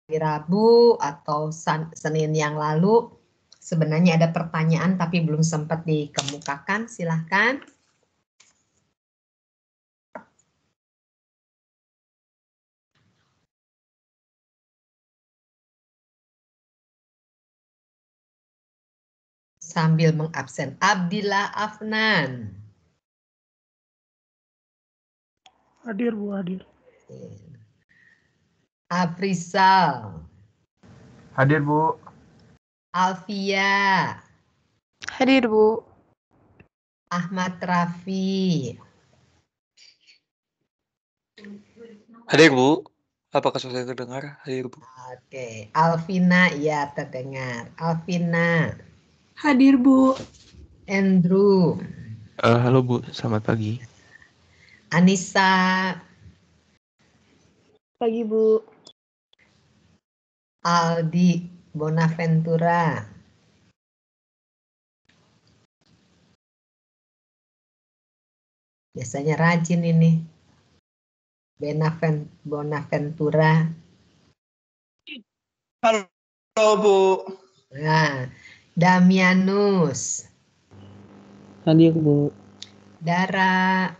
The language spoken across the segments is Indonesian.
Rabu atau Senin yang lalu sebenarnya ada pertanyaan tapi belum sempat dikemukakan, silahkan. Sambil mengabsen. Abdillah Afnan. Hadir Bu, hadir. Afrizal. Hadir Bu. Alfia. Hadir Bu. Ahmad Rafi. Hadir Bu. Apakah suara saya terdengar? Hadir Bu. Oke, Alvina ya terdengar. Alvina. Hadir Bu. Andrew. Halo Bu, selamat pagi. Anissa. Pagi Bu. Aldi Bonaventura. Biasanya rajin ini. Bonaventura. Halo Bu. Nah, Damianus. Hadir Bu. Dara.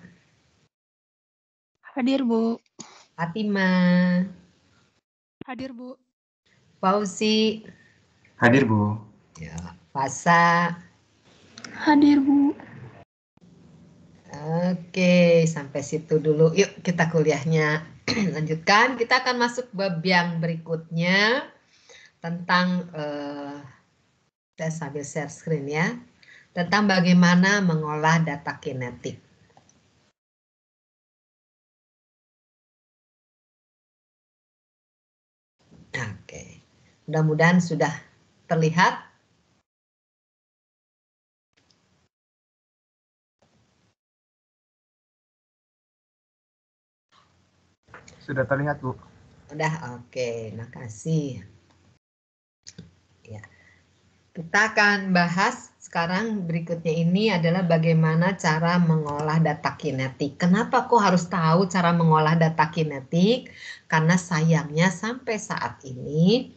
Hadir Bu. Fatima. Hadir Bu. Fauzi. Hadir Bu. Ya, Fasa. Hadir Bu. Oke, sampai situ dulu. Yuk kita kuliahnya lanjutkan. Kita akan masuk bab yang berikutnya tentang, saya sambil share screen ya, tentang bagaimana mengolah data kinetik. Oke, mudah-mudahan sudah terlihat. Sudah terlihat Bu. Udah, oke, makasih. Ya. Kita akan bahas sekarang berikutnya ini adalah bagaimana cara mengolah data kinetik. Kenapa kok harus tahu cara mengolah data kinetik? Karena sayangnya sampai saat ini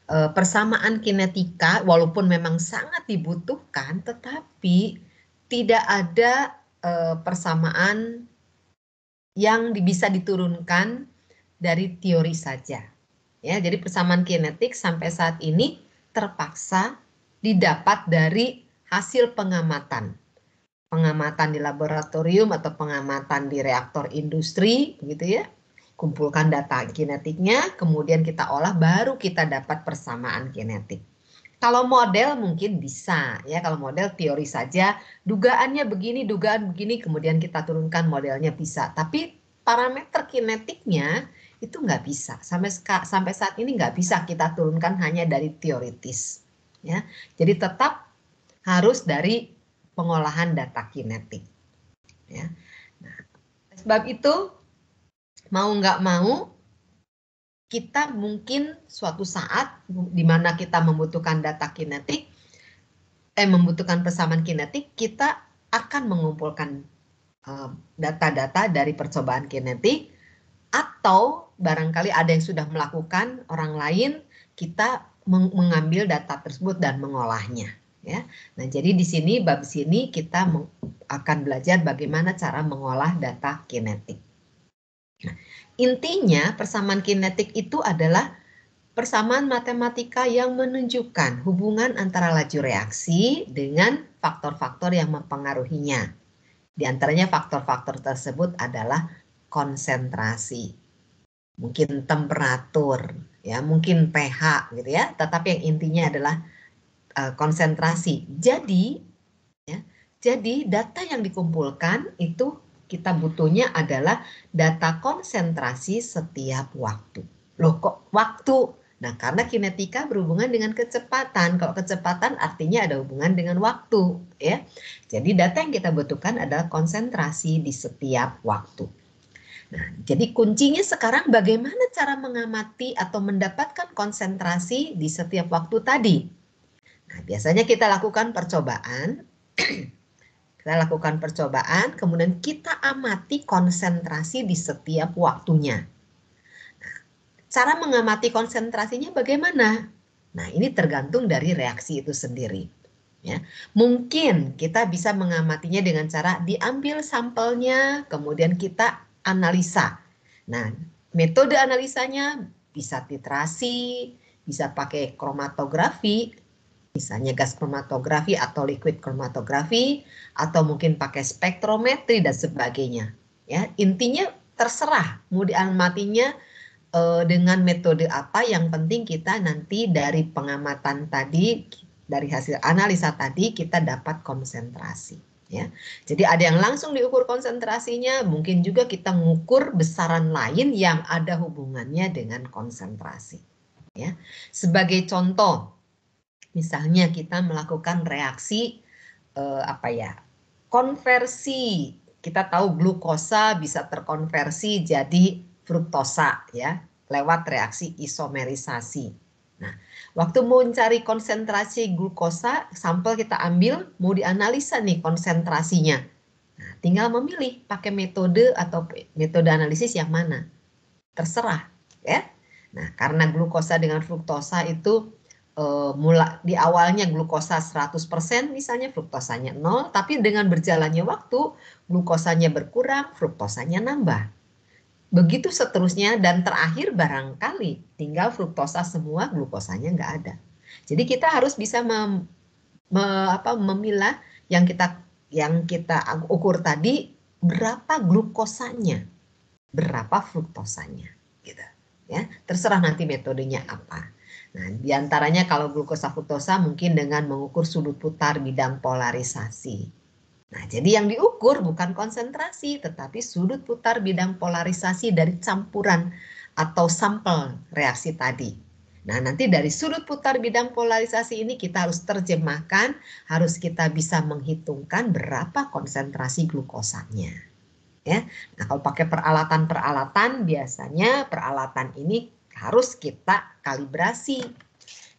persamaan kinetika walaupun memang sangat dibutuhkan, tetapi tidak ada persamaan yang bisa diturunkan dari teori saja. Ya, jadi persamaan kinetik sampai saat ini terpaksa didapat dari hasil pengamatan. Pengamatan di laboratorium atau pengamatan di reaktor industri, gitu ya. Kumpulkan data kinetiknya, kemudian kita olah, baru kita dapat persamaan kinetik. Kalau model mungkin bisa, ya. Kalau model teori saja, dugaannya begini, dugaan begini, kemudian kita turunkan modelnya bisa. Tapi parameter kinetiknya itu nggak bisa. Sampai saat ini nggak bisa kita turunkan hanya dari teoritis. Ya, jadi tetap harus dari pengolahan data kinetik. Ya. Nah, sebab itu mau nggak mau kita mungkin suatu saat di mana kita membutuhkan data kinetik, membutuhkan persamaan kinetik, kita akan mengumpulkan data-data dari percobaan kinetik, atau barangkali ada yang sudah melakukan orang lain, kita mengambil data tersebut dan mengolahnya. Ya. Nah, jadi di sini bab sini kita akan belajar bagaimana cara mengolah data kinetik. Nah, intinya persamaan kinetik itu adalah persamaan matematika yang menunjukkan hubungan antara laju reaksi dengan faktor-faktor yang mempengaruhinya. Di antaranya faktor-faktor tersebut adalah konsentrasi, mungkin temperatur, ya, mungkin pH, gitu ya. Tetapi yang intinya adalah konsentrasi. Jadi, ya, jadi data yang dikumpulkan itu kita butuhnya adalah data konsentrasi setiap waktu. Loh, kok waktu? Nah, karena kinetika berhubungan dengan kecepatan. Kalau kecepatan artinya ada hubungan dengan waktu, ya. Jadi data yang kita butuhkan adalah konsentrasi di setiap waktu. Nah, jadi kuncinya sekarang bagaimana cara mengamati atau mendapatkan konsentrasi di setiap waktu tadi. Nah, biasanya kita lakukan percobaan. Kita lakukan percobaan, kemudian kita amati konsentrasi di setiap waktunya. Nah, cara mengamati konsentrasinya bagaimana? Nah, ini tergantung dari reaksi itu sendiri. Ya, mungkin kita bisa mengamatinya dengan cara diambil sampelnya, kemudian kita analisa. Nah, metode analisanya bisa titrasi, bisa pakai kromatografi, misalnya gas kromatografi atau liquid kromatografi, atau mungkin pakai spektrometri dan sebagainya. Ya, intinya terserah mau diamatinya dengan metode apa, yang penting kita nanti dari pengamatan tadi, dari hasil analisa tadi kita dapat konsentrasi. Ya, jadi ada yang langsung diukur konsentrasinya, mungkin juga kita mengukur besaran lain yang ada hubungannya dengan konsentrasi. Ya, sebagai contoh, misalnya kita melakukan reaksi konversi. Kita tahu glukosa bisa terkonversi jadi fruktosa ya, lewat reaksi isomerisasi. Nah, waktu mau mencari konsentrasi glukosa, sampel kita ambil, mau dianalisa nih konsentrasinya. Nah, tinggal memilih pakai metode atau metode analisis yang mana. Terserah ya. Nah, karena glukosa dengan fruktosa itu di awalnya glukosa 100%, misalnya fruktosanya 0, tapi dengan berjalannya waktu glukosanya berkurang, fruktosanya nambah. Begitu seterusnya, dan terakhir barangkali tinggal fruktosa semua, glukosanya nggak ada. Jadi kita harus bisa memilah yang kita ukur tadi, berapa glukosanya, berapa fruktosanya, gitu ya. Terserah nanti metodenya apa. Nah, diantaranya kalau glukosa fruktosa mungkin dengan mengukur sudut putar bidang polarisasi. Nah, jadi yang diukur bukan konsentrasi, tetapi sudut putar bidang polarisasi dari campuran atau sampel reaksi tadi. Nah, nanti dari sudut putar bidang polarisasi ini kita harus terjemahkan, harus kita bisa menghitungkan berapa konsentrasi glukosanya. Ya, nah kalau pakai peralatan-peralatan, biasanya peralatan ini harus kita kalibrasi.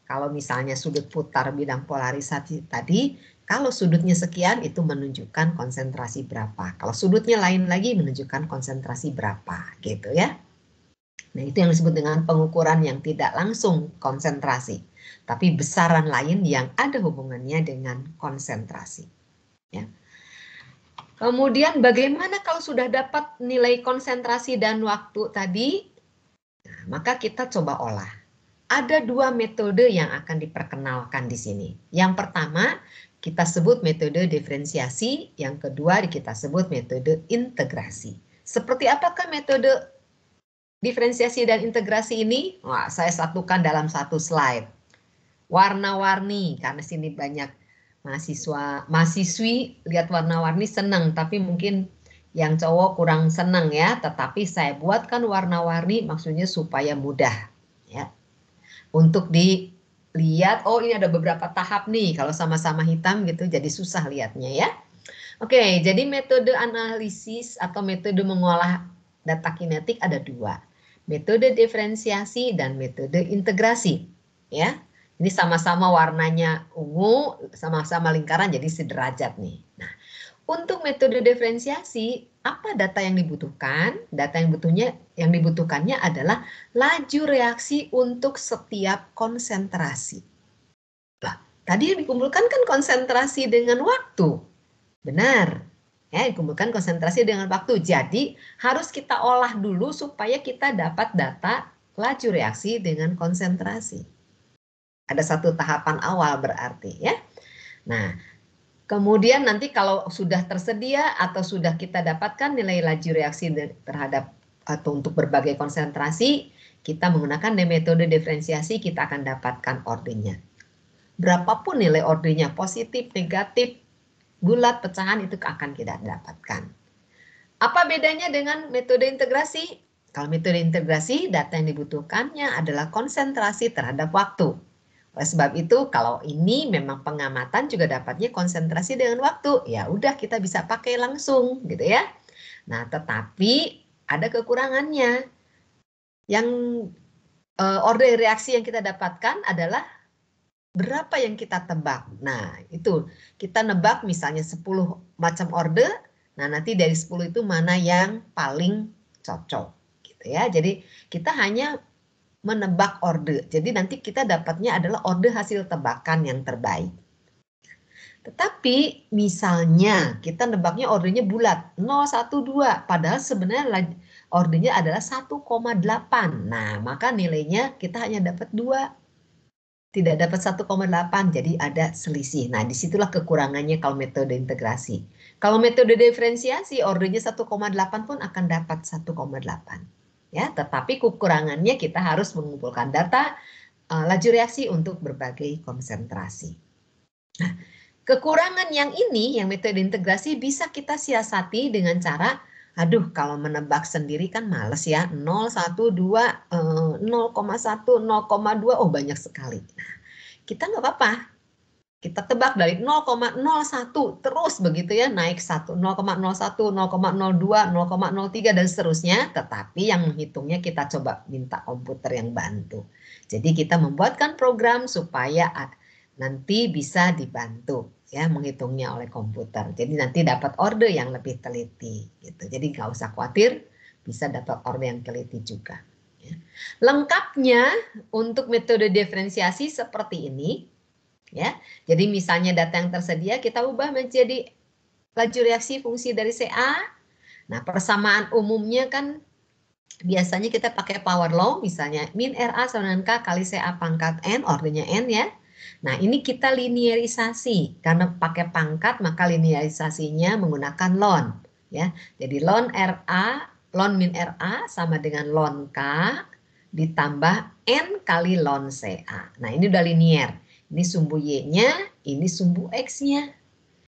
Kalau misalnya sudut putar bidang polarisasi tadi, kalau sudutnya sekian itu menunjukkan konsentrasi berapa. Kalau sudutnya lain lagi menunjukkan konsentrasi berapa, gitu ya. Nah, itu yang disebut dengan pengukuran yang tidak langsung konsentrasi, tapi besaran lain yang ada hubungannya dengan konsentrasi. Ya. Kemudian bagaimana kalau sudah dapat nilai konsentrasi dan waktu tadi? Nah, maka kita coba olah. Ada dua metode yang akan diperkenalkan di sini. Yang pertama kita sebut metode diferensiasi, yang kedua kita sebut metode integrasi. Seperti apakah metode diferensiasi dan integrasi ini? Wah, saya satukan dalam satu slide. Warna-warni, karena sini banyak mahasiswi lihat warna-warni senang, tapi mungkin yang cowok kurang senang ya, tetapi saya buatkan warna-warni maksudnya supaya mudah ya. Untuk dilihat, oh ini ada beberapa tahap nih, kalau sama-sama hitam gitu jadi susah lihatnya ya. Oke, jadi metode analisis atau metode mengolah data kinetik ada dua. Metode diferensiasi dan metode integrasi ya. Ini sama-sama warnanya ungu, sama-sama lingkaran jadi sederajat nih. Nah, untuk metode diferensiasi, apa data yang dibutuhkan? Data yang dibutuhkannya adalah laju reaksi untuk setiap konsentrasi. Nah, tadi yang dikumpulkan kan konsentrasi dengan waktu. Benar. Ya, dikumpulkan konsentrasi dengan waktu. Jadi, harus kita olah dulu supaya kita dapat data laju reaksi dengan konsentrasi. Ada satu tahapan awal berarti ya. Nah, kemudian nanti kalau sudah tersedia atau sudah kita dapatkan nilai laju reaksi terhadap atau untuk berbagai konsentrasi, kita menggunakan metode diferensiasi, kita akan dapatkan ordernya. Berapapun nilai ordernya, positif, negatif, bulat, pecahan, itu akan kita dapatkan. Apa bedanya dengan metode integrasi? Kalau metode integrasi, data yang dibutuhkannya adalah konsentrasi terhadap waktu. Oleh sebab itu, kalau ini memang pengamatan juga dapatnya konsentrasi dengan waktu, ya udah kita bisa pakai langsung gitu ya. Nah, tetapi ada kekurangannya. Yang order reaksi yang kita dapatkan adalah berapa yang kita tebak. Nah, itu kita nebak misalnya 10 macam order. Nah, nanti dari 10 itu mana yang paling cocok gitu ya. Jadi kita hanya menebak orde. Jadi nanti kita dapatnya adalah orde hasil tebakan yang terbaik. Tetapi misalnya kita nebaknya ordenya bulat 0, 1, 2, padahal sebenarnya ordenya adalah 1,8. Nah, maka nilainya kita hanya dapat 2. Tidak dapat 1,8, jadi ada selisih. Nah, disitulah kekurangannya kalau metode integrasi. Kalau metode diferensiasi, ordenya 1,8 pun akan dapat 1,8. Ya, tetapi kekurangannya kita harus mengumpulkan data laju reaksi untuk berbagai konsentrasi. Nah, kekurangan yang ini, yang metode integrasi bisa kita siasati dengan cara, aduh kalau menebak sendiri kan males ya, 0, 1, 2, 0,1, 0,2, oh banyak sekali. Nah, kita nggak apa-apa, kita tebak dari 0,01 terus begitu ya, naik 1, 0,01, 0,02, 0,03 dan seterusnya, tetapi yang menghitungnya kita coba minta komputer yang bantu. Jadi kita membuatkan program supaya nanti bisa dibantu ya menghitungnya oleh komputer. Jadi nanti dapat orde yang lebih teliti gitu. Jadi nggak usah khawatir, bisa dapat orde yang teliti juga. Ya. Lengkapnya untuk metode diferensiasi seperti ini ya. Jadi misalnya data yang tersedia kita ubah menjadi laju reaksi fungsi dari CA. Nah, persamaan umumnya kan biasanya kita pakai power law, misalnya min RA sama dengan K kali CA pangkat N, ordenya N ya. Nah, ini kita linearisasi. Karena pakai pangkat, maka linearisasinya menggunakan ln. Ya. Jadi ln RA, ln min RA sama dengan ln K ditambah N kali ln CA. Nah, ini udah linear. Ini sumbu Y-nya, ini sumbu X-nya.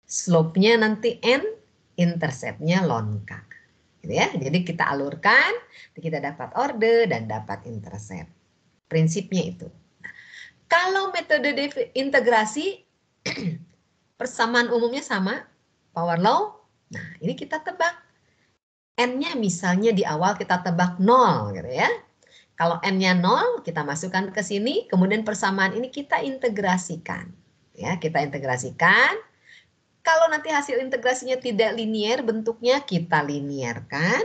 Slope-nya nanti N, intercept-nya ln K. Gitu ya. Jadi kita alurkan, kita dapat orde dan dapat intercept. Prinsipnya itu. Kalau metode integrasi, persamaan umumnya sama, power law. Nah, ini kita tebak. N-nya misalnya di awal kita tebak 0, gitu ya. Kalau N-nya 0, kita masukkan ke sini, kemudian persamaan ini kita integrasikan. Ya, kita integrasikan. Kalau nanti hasil integrasinya tidak linier, bentuknya kita linearkan.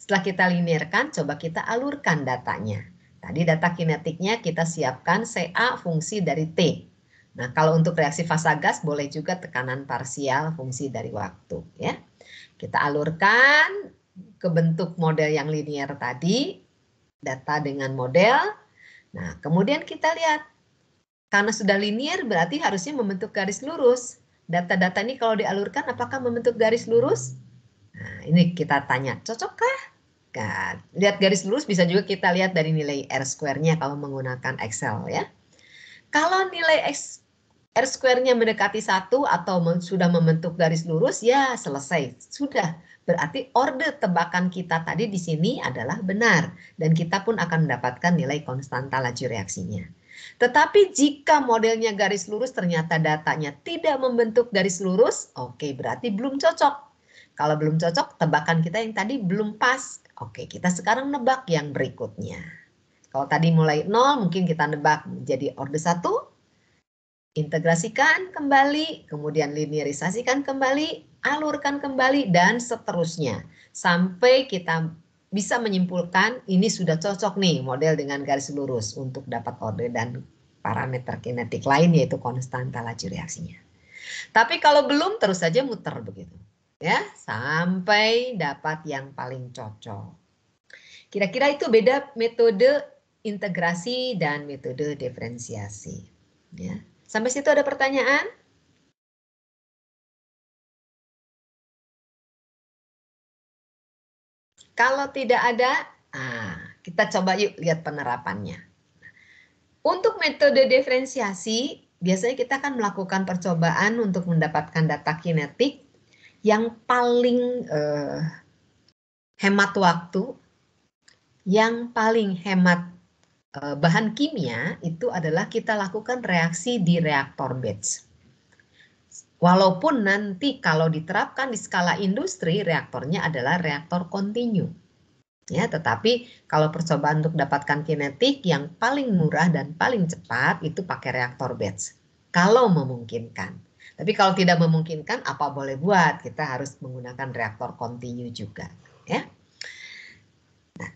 Setelah kita linearkan, coba kita alurkan datanya. Tadi data kinetiknya kita siapkan CA fungsi dari T. Nah, kalau untuk reaksi fasa gas boleh juga tekanan parsial fungsi dari waktu. Ya. Kita alurkan ke bentuk model yang linear tadi, data dengan model. Nah, kemudian kita lihat, karena sudah linear berarti harusnya membentuk garis lurus. Data-data ini kalau dialurkan apakah membentuk garis lurus? Nah, ini kita tanya, cocokkah? Nah, lihat garis lurus bisa juga kita lihat dari nilai R square-nya kalau menggunakan Excel ya. Kalau nilai R square-nya mendekati 1 atau sudah membentuk garis lurus, ya selesai. Sudah, berarti orde tebakan kita tadi di sini adalah benar. Dan kita pun akan mendapatkan nilai konstanta laju reaksinya. Tetapi jika modelnya garis lurus ternyata datanya tidak membentuk garis lurus, oke, berarti belum cocok. Kalau belum cocok, tebakan kita yang tadi belum pas. Oke, kita sekarang nebak yang berikutnya. Kalau tadi mulai 0, mungkin kita nebak menjadi orde 1. Integrasikan kembali, kemudian linearisasikan kembali, alurkan kembali, dan seterusnya. Sampai kita bisa menyimpulkan ini sudah cocok nih model dengan garis lurus untuk dapat orde dan parameter kinetik lain yaitu konstanta laju reaksinya. Tapi kalau belum, terus saja muter begitu. Ya, sampai dapat yang paling cocok. Kira-kira itu beda metode integrasi dan metode diferensiasi. Ya. Sampai situ ada pertanyaan? Kalau tidak ada, kita coba yuk lihat penerapannya. Untuk metode diferensiasi, biasanya kita akan melakukan percobaan untuk mendapatkan data kinetik yang paling hemat waktu, yang paling hemat bahan kimia itu adalah kita lakukan reaksi di reaktor batch. Walaupun nanti kalau diterapkan di skala industri, reaktornya adalah reaktor kontinu. Ya, tetapi kalau percobaan untuk dapatkan kinetik yang paling murah dan paling cepat itu pakai reaktor batch. Kalau memungkinkan. Tapi kalau tidak memungkinkan, apa boleh buat? Kita harus menggunakan reaktor kontinu juga. Ya. Nah,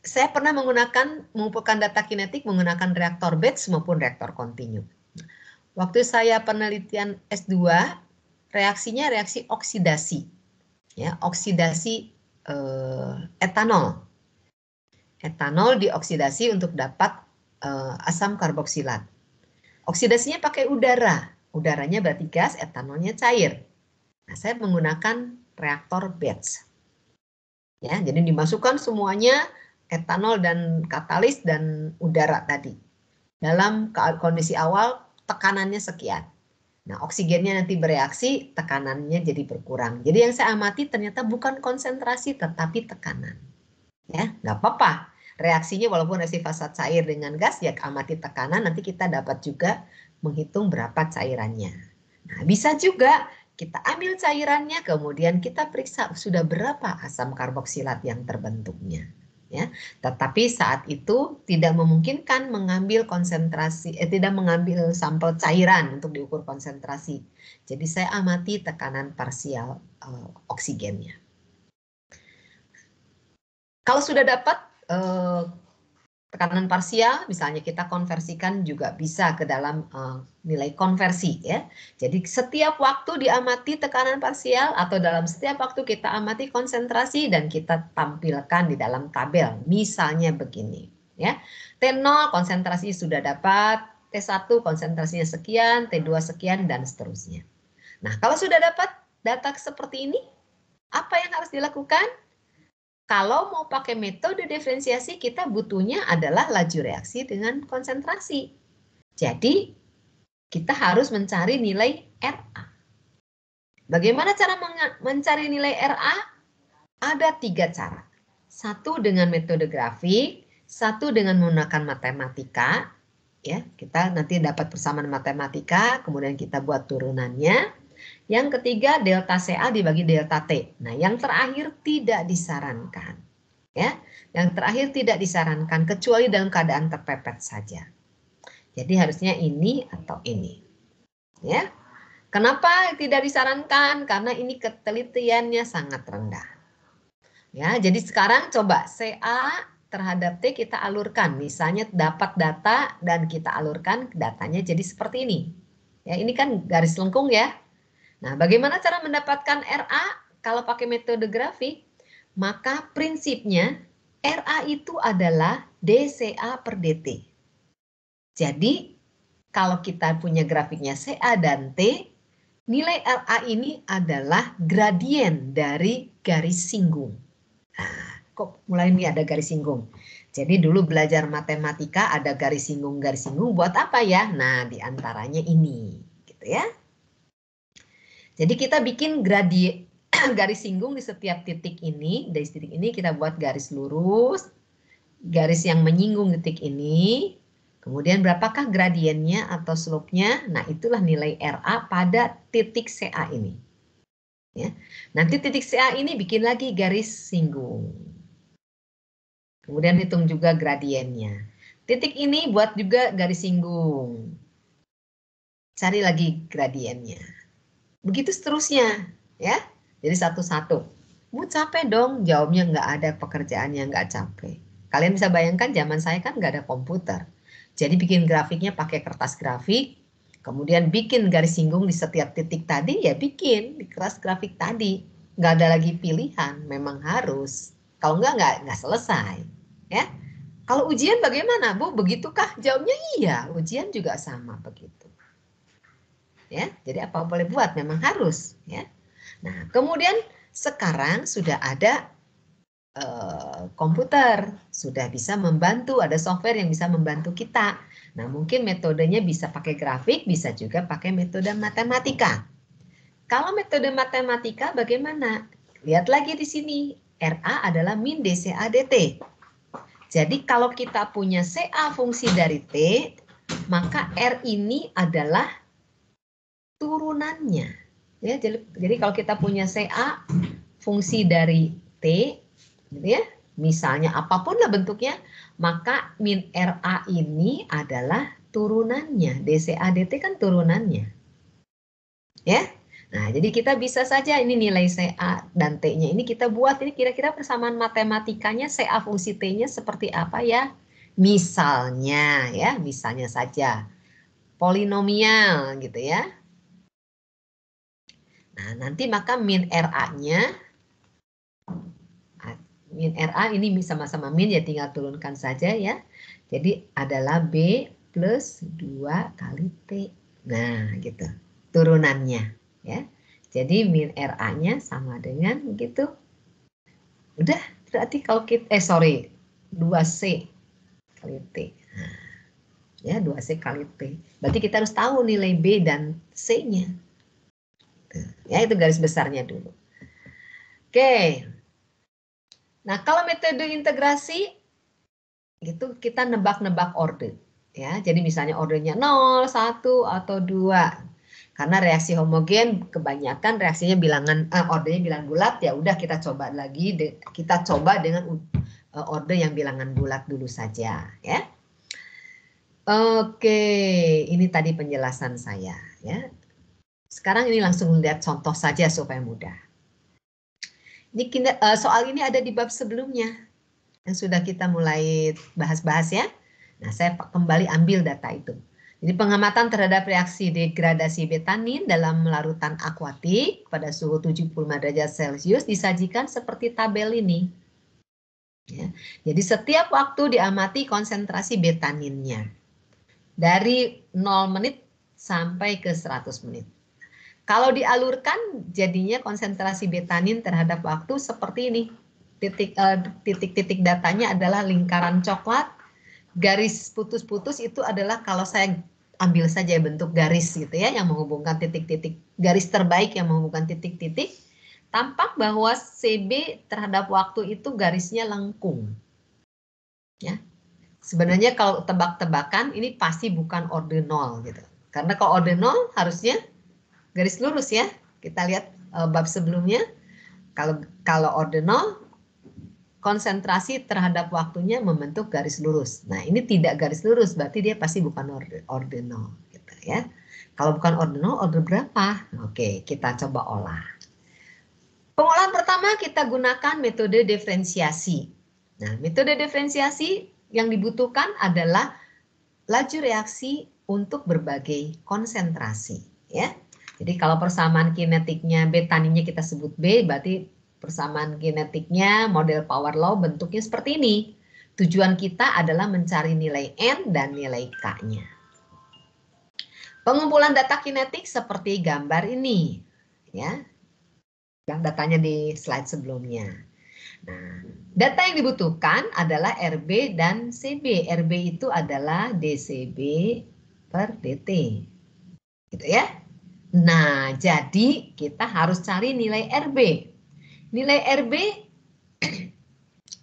saya pernah mengumpulkan data kinetik menggunakan reaktor batch maupun reaktor kontinu. Waktu saya penelitian S2, reaksinya reaksi oksidasi, ya, oksidasi etanol. Etanol dioksidasi untuk dapat asam karboksilat. Oksidasinya pakai udara, udaranya berarti gas, etanolnya cair. Nah, saya menggunakan reaktor batch. Ya, jadi dimasukkan semuanya etanol dan katalis dan udara tadi. Dalam kondisi awal tekanannya sekian. Nah, oksigennya nanti bereaksi, tekanannya jadi berkurang. Jadi yang saya amati ternyata bukan konsentrasi tetapi tekanan. Ya, nggak apa-apa. Reaksinya walaupun reaksi fasa cair dengan gas, ya amati tekanan, nanti kita dapat juga menghitung berapa cairannya. Nah, bisa juga kita ambil cairannya, kemudian kita periksa sudah berapa asam karboksilat yang terbentuknya. Ya, tetapi saat itu tidak memungkinkan mengambil konsentrasi, tidak mengambil sampel cairan untuk diukur konsentrasi. Jadi saya amati tekanan parsial oksigennya. Kalau sudah dapat tekanan parsial, misalnya kita konversikan juga bisa ke dalam nilai konversi, ya. Jadi setiap waktu diamati tekanan parsial atau dalam setiap waktu kita amati konsentrasi dan kita tampilkan di dalam tabel. Misalnya begini, ya. T0 konsentrasi sudah dapat, T1 konsentrasinya sekian, T2 sekian dan seterusnya. Nah, kalau sudah dapat data seperti ini, apa yang harus dilakukan? Kalau mau pakai metode diferensiasi, kita butuhnya adalah laju reaksi dengan konsentrasi. Jadi, kita harus mencari nilai RA. Bagaimana cara mencari nilai RA? Ada 3 cara. Satu dengan metode grafik, satu dengan menggunakan matematika. Ya, kita nanti dapat persamaan matematika, kemudian kita buat turunannya. Yang ketiga, delta CA dibagi delta T. Nah, yang terakhir tidak disarankan. Ya, yang terakhir tidak disarankan kecuali dalam keadaan terpepet saja. Jadi harusnya ini atau ini. Ya. Kenapa tidak disarankan? Karena ini ketelitiannya sangat rendah. Ya, jadi sekarang coba CA terhadap T kita alurkan. Misalnya dapat data dan kita alurkan datanya jadi seperti ini. Ya, ini kan garis lengkung ya. Nah, bagaimana cara mendapatkan RA? Kalau pakai metode grafik, maka prinsipnya RA itu adalah dCA per dt. Jadi, kalau kita punya grafiknya CA dan T, nilai RA ini adalah gradien dari garis singgung. Nah, kok mulai ini ada garis singgung? Jadi dulu belajar matematika ada garis singgung buat apa ya? Nah, diantaranya ini, gitu ya. Jadi kita bikin garis singgung di setiap titik ini. Dari titik ini kita buat garis lurus. Garis yang menyinggung titik ini. Kemudian berapakah gradiennya atau slope-nya? Nah, itulah nilai RA pada titik CA ini. Ya. Nanti titik CA ini bikin lagi garis singgung. Kemudian hitung juga gradiennya. Titik ini buat juga garis singgung. Cari lagi gradiennya. Begitu seterusnya, ya. Jadi satu-satu. Mau capek dong, jawabnya nggak ada pekerjaan yang nggak capek. Kalian bisa bayangkan zaman saya kan nggak ada komputer. Jadi bikin grafiknya pakai kertas grafik, kemudian bikin garis singgung di setiap titik tadi, ya bikin di kertas grafik tadi. Nggak ada lagi pilihan, memang harus. Kalau nggak selesai, ya. Kalau ujian bagaimana, Bu? Begitukah? Jawabnya iya, ujian juga sama begitu. Ya, jadi apa boleh buat, memang harus, ya. Nah, kemudian sekarang sudah ada komputer, sudah bisa membantu, ada software yang bisa membantu kita. Nah, mungkin metodenya bisa pakai grafik, bisa juga pakai metode matematika. Kalau metode matematika bagaimana? Lihat lagi di sini, RA adalah min dCA dt. Jadi kalau kita punya CA fungsi dari T, maka R ini adalah turunannya. Ya, jadi kalau kita punya CA fungsi dari T, gitu ya, misalnya apapun lah bentuknya, maka min RA ini adalah turunannya. dCA dt kan turunannya. Ya. Nah, jadi kita bisa saja ini nilai CA dan T-nya ini kita buat, ini kira-kira persamaan matematikanya CA fungsi T-nya seperti apa ya? Misalnya ya, misalnya saja polinomial gitu ya. Nah, nanti maka min RA-nya, min RA ini sama-sama min ya tinggal turunkan saja ya. Jadi adalah B plus 2 kali T. Nah, gitu. Turunannya ya. Jadi min RA-nya sama dengan begitu. Udah, berarti kalau kita 2C kali T. Nah, ya 2C kali T. Berarti kita harus tahu nilai B dan C-nya. Ya, itu garis besarnya dulu. Oke. Nah, kalau metode integrasi itu kita nebak-nebak order. Ya, jadi misalnya ordernya 0, 1 atau 2. Karena reaksi homogen kebanyakan reaksinya bilangan ordernya bilangan bulat, ya udah kita coba lagi kita coba dengan order yang bilangan bulat dulu saja ya. Oke, ini tadi penjelasan saya ya. Sekarang ini langsung lihat contoh saja supaya mudah. Ini soal ini ada di bab sebelumnya yang sudah kita mulai bahas-bahas ya. Nah, saya kembali ambil data itu. Jadi pengamatan terhadap reaksi degradasi betanin dalam larutan akuatik pada suhu 75 derajat Celcius disajikan seperti tabel ini. Ya. Jadi setiap waktu diamati konsentrasi betaninnya. Dari 0 menit sampai ke 100 menit. Kalau dialurkan jadinya konsentrasi betanin terhadap waktu seperti ini. Titik-titik datanya adalah lingkaran coklat. Garis putus-putus itu adalah kalau saya ambil saja bentuk garis gitu ya yang menghubungkan titik-titik, garis terbaik yang menghubungkan titik-titik, tampak bahwa CB terhadap waktu itu garisnya lengkung. Ya. Sebenarnya kalau tebak-tebakan ini pasti bukan order 0 gitu. Karena kalau order 0 harusnya garis lurus ya. Kita lihat bab sebelumnya. Kalau order 0 konsentrasi terhadap waktunya membentuk garis lurus. Nah, ini tidak garis lurus, berarti dia pasti bukan order 0. Gitu ya. Kalau bukan order 0, order berapa? Oke, kita coba olah. Pengolahan pertama kita gunakan metode diferensiasi. Nah, metode diferensiasi yang dibutuhkan adalah laju reaksi untuk berbagai konsentrasi. Ya. Jadi kalau persamaan kinetiknya betaninnya kita sebut B, berarti persamaan kinetiknya model power law bentuknya seperti ini. Tujuan kita adalah mencari nilai N dan nilai K-nya. Pengumpulan data kinetik seperti gambar ini. Ya, yang datanya di slide sebelumnya. Nah, data yang dibutuhkan adalah RB dan CB. RB itu adalah DCB per DT. Gitu ya. Nah, jadi kita harus cari nilai RB. Nilai RB,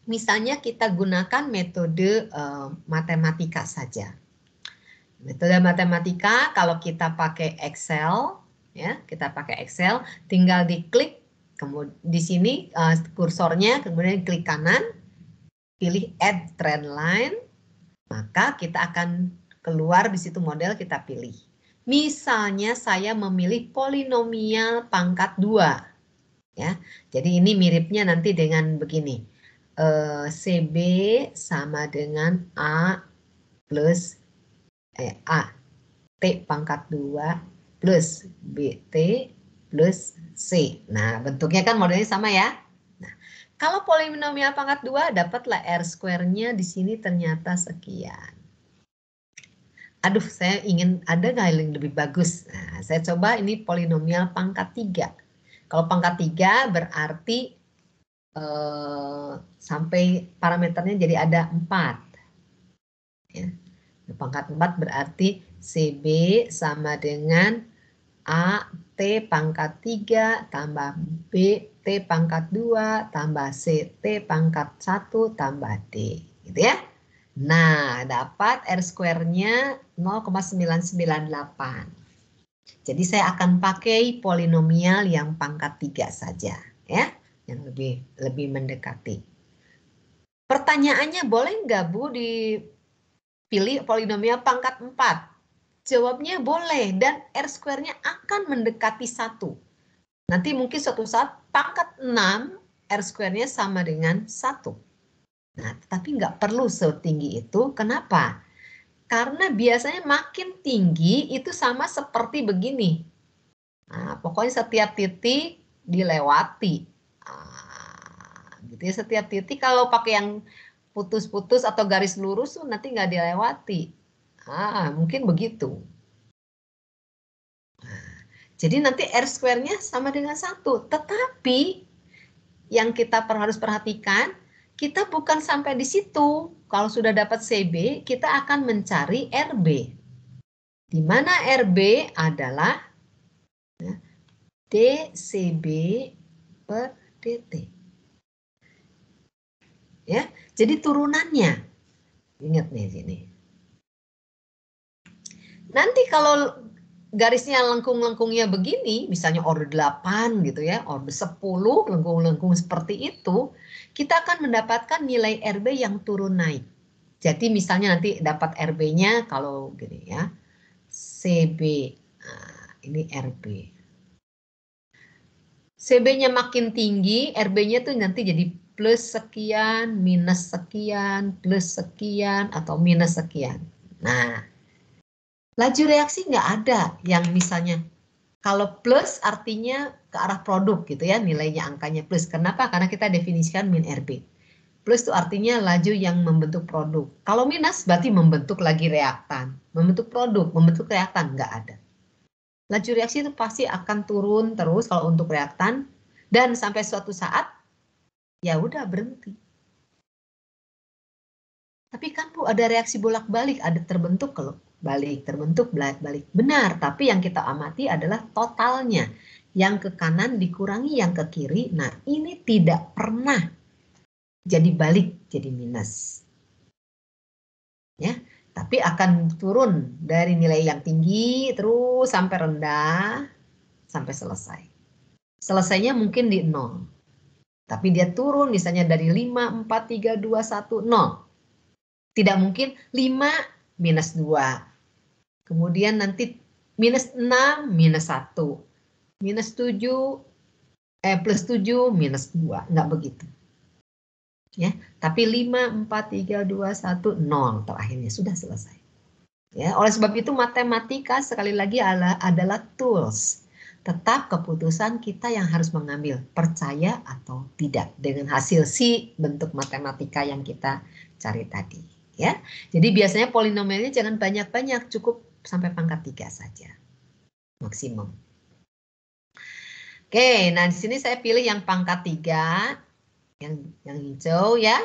misalnya kita gunakan metode matematika saja. Metode matematika, kalau kita pakai Excel, ya, kita pakai Excel, tinggal diklik, kemudian di sini kursornya, kemudian klik kanan, pilih Add Trend Line, maka kita akan keluar di situ model kita pilih. Misalnya saya memilih polinomial pangkat 2. Ya, jadi ini miripnya nanti dengan begini, CB sama dengan A plus A T pangkat 2 plus BT plus C. Nah, bentuknya kan modelnya sama ya. Nah, kalau polinomial pangkat 2 dapatlah R square-nya di sini ternyata sekian. Aduh, saya ingin ada nggak yang lebih bagus? Nah, saya coba ini polinomial pangkat 3. Kalau pangkat 3 berarti sampai parameternya jadi ada 4. Ya. Pangkat 4 berarti CB sama dengan A T pangkat 3 tambah B T pangkat 2 tambah C T pangkat 1 tambah D. Gitu ya. Nah, dapat R square-nya 0,998. Jadi saya akan pakai polinomial yang pangkat 3 saja ya, yang lebih mendekati. Pertanyaannya boleh nggak Bu dipilih polinomial pangkat 4? Jawabnya boleh dan R square-nya akan mendekati 1. Nanti mungkin suatu saat pangkat 6 R square-nya sama dengan 1. Nah, tapi nggak perlu setinggi itu. Kenapa? Karena biasanya makin tinggi itu sama seperti begini. Nah, pokoknya setiap titik dilewati. Nah, gitu ya, setiap titik kalau pakai yang putus-putus atau garis lurus tuh nanti nggak dilewati. Mungkin begitu. Jadi nanti R square-nya sama dengan 1. Tetapi yang kita harus perhatikan, kita bukan sampai di situ. Kalau sudah dapat CB, kita akan mencari RB. Di mana RB adalah DCB per DT. Ya, jadi turunannya. Ingat nih sini. Nanti kalau garisnya lengkung-lengkungnya begini, misalnya order 8 gitu ya, order 10, lengkung-lengkung seperti itu, kita akan mendapatkan nilai RB yang turun naik. Jadi misalnya nanti dapat RB-nya kalau gini ya, CB, nah, ini RB. CB-nya makin tinggi, RB-nya tuh nanti jadi plus sekian, minus sekian, plus sekian, atau minus sekian. Nah, laju reaksi nggak ada yang misalnya kalau plus artinya ke arah produk gitu ya, nilainya angkanya plus. Kenapa? Karena kita definisikan min RB. Plus itu artinya laju yang membentuk produk. Kalau minus berarti membentuk lagi reaktan. Membentuk produk, membentuk reaktan, nggak ada. Laju reaksi itu pasti akan turun terus kalau untuk reaktan. Dan sampai suatu saat, ya udah berhenti. Tapi kan Bu ada reaksi bolak-balik, ada terbentuk kalau balik, terbentuk balik. Benar, tapi yang kita amati adalah totalnya. Yang ke kanan dikurangi yang ke kiri. Nah, ini tidak pernah jadi balik, jadi minus. Ya, tapi akan turun dari nilai yang tinggi terus sampai rendah sampai selesai. Selesainya mungkin di 0. Tapi dia turun misalnya dari 5, 4, 3, 2, 1, 0. Tidak mungkin 5 minus 2. Kemudian nanti minus 6 minus 1. Minus 7 plus 7 minus 2. Enggak begitu. Ya, tapi 5, 4, 3, 2, 1, 0 terakhirnya sudah selesai. Ya, oleh sebab itu matematika sekali lagi adalah tools. Tetap keputusan kita yang harus mengambil, percaya atau tidak dengan hasil si bentuk matematika yang kita cari tadi. Ya, jadi biasanya polinomialnya jangan banyak-banyak, cukup sampai pangkat 3 saja, maksimum. Oke, nah di sini saya pilih yang pangkat 3, yang hijau ya.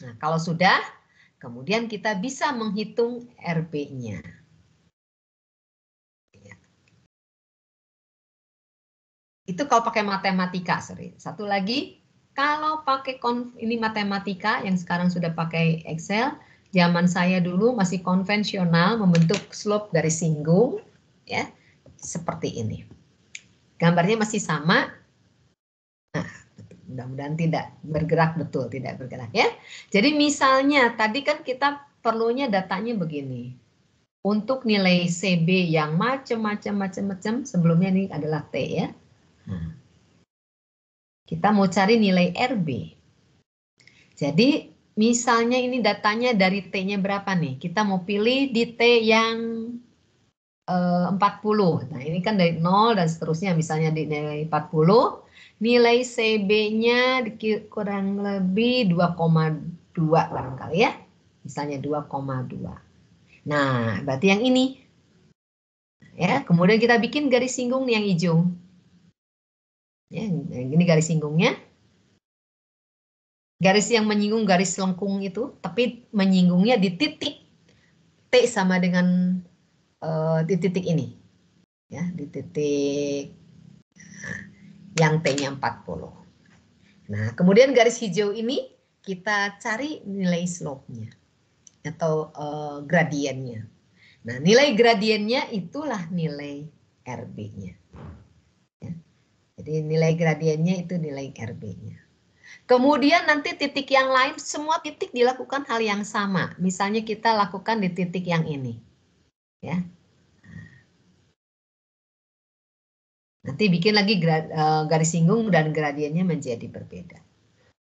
Nah, kalau sudah, kemudian kita bisa menghitung RB-nya. Ya. Itu kalau pakai matematika, sorry. Satu lagi, kalau pakai ini matematika yang sekarang sudah pakai Excel, zaman saya dulu masih konvensional membentuk slope garis singgung, ya, seperti ini. Gambarnya masih sama. Nah, mudah-mudahan tidak bergerak, betul tidak bergerak ya. Jadi misalnya tadi kan kita perlunya datanya begini. Untuk nilai CB yang macam-macam sebelumnya ini adalah T ya. Nah, kita mau cari nilai RB. Jadi misalnya ini datanya dari T-nya berapa nih? Kita mau pilih di T yang 40. Nah ini kan dari 0 dan seterusnya misalnya di nilai 40. Nilai CB-nya kurang lebih 2,2 barangkali ya. Misalnya 2,2. Nah, berarti yang ini. Ya, kemudian kita bikin garis singgung yang hijau. Ya, ini garis singgungnya. Garis yang menyinggung garis lengkung itu, tapi menyinggungnya di titik T sama dengan di titik ini. Ya, di titik yang T-nya 40. Nah, kemudian garis hijau ini kita cari nilai slope-nya atau gradiennya. Nah, nilai gradiennya itulah nilai RB-nya. Ya. Jadi nilai gradiennya itu nilai RB-nya. Kemudian nanti titik yang lain, semua titik dilakukan hal yang sama. Misalnya kita lakukan di titik yang ini. Ya. Nanti bikin lagi garis singgung dan gradiennya menjadi berbeda.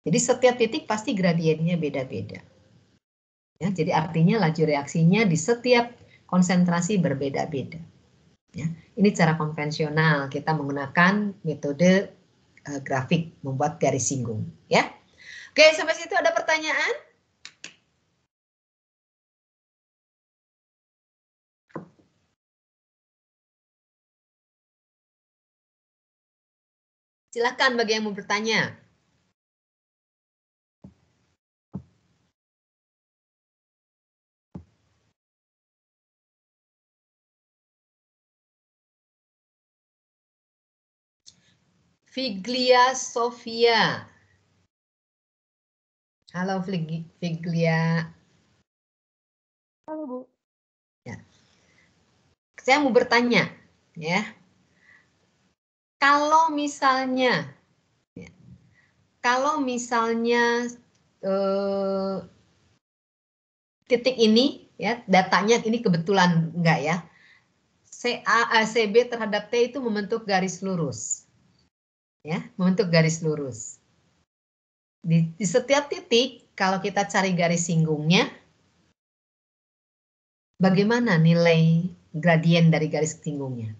Jadi setiap titik pasti gradiennya beda-beda. Ya, jadi artinya laju reaksinya di setiap konsentrasi berbeda-beda. Ya, ini cara konvensional kita menggunakan metode grafik membuat garis singgung. Ya, oke sampai situ ada pertanyaan? Silakan bagi yang mau bertanya. Figlia Sofia. Halo Figlia. Halo, Bu. Ya. Saya mau bertanya, ya. Kalau misalnya titik ini, ya, datanya ini kebetulan enggak ya, CB terhadap T itu membentuk garis lurus, ya, membentuk garis lurus. Di setiap titik, kalau kita cari garis singgungnya, bagaimana nilai gradien dari garis singgungnya?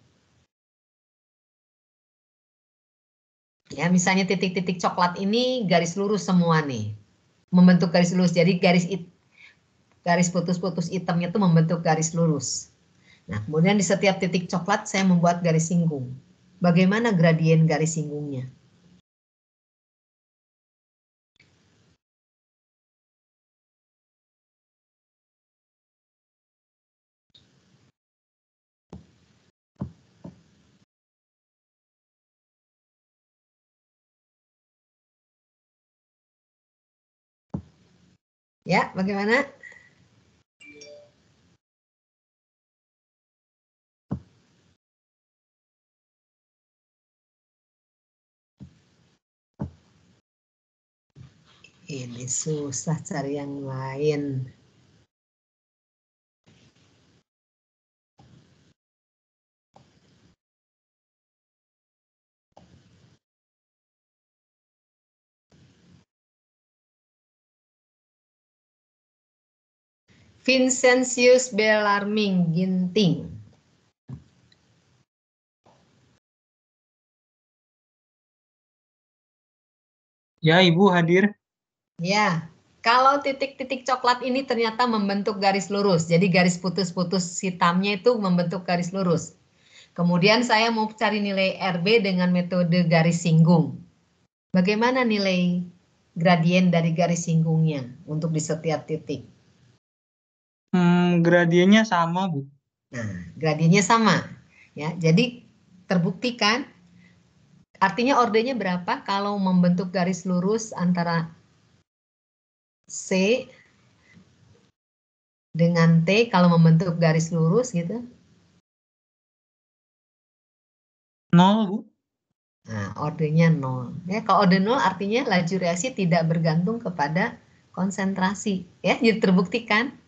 Ya, misalnya titik-titik coklat ini garis lurus semua nih, membentuk garis lurus. Jadi garis putus-putus hitamnya itu membentuk garis lurus. Nah, kemudian di setiap titik coklat saya membuat garis singgung. Bagaimana gradien garis singgungnya? Ya, bagaimana? Ini susah cari yang lain. Vincentius Bellarmine Ginting. Ya, Ibu hadir. Ya, kalau titik-titik coklat ini ternyata membentuk garis lurus. Jadi garis putus-putus hitamnya itu membentuk garis lurus. Kemudian saya mau cari nilai RB dengan metode garis singgung. Bagaimana nilai gradien dari garis singgungnya untuk di setiap titik? Gradiennya sama, Bu. Nah, gradiennya sama. Ya, jadi terbuktikan. Artinya ordernya berapa kalau membentuk garis lurus antara C dengan T kalau membentuk garis lurus gitu? 0, Bu. Nah, ordernya 0. Ya, kalau order 0 artinya laju reaksi tidak bergantung kepada konsentrasi. Ya, jadi terbuktikan.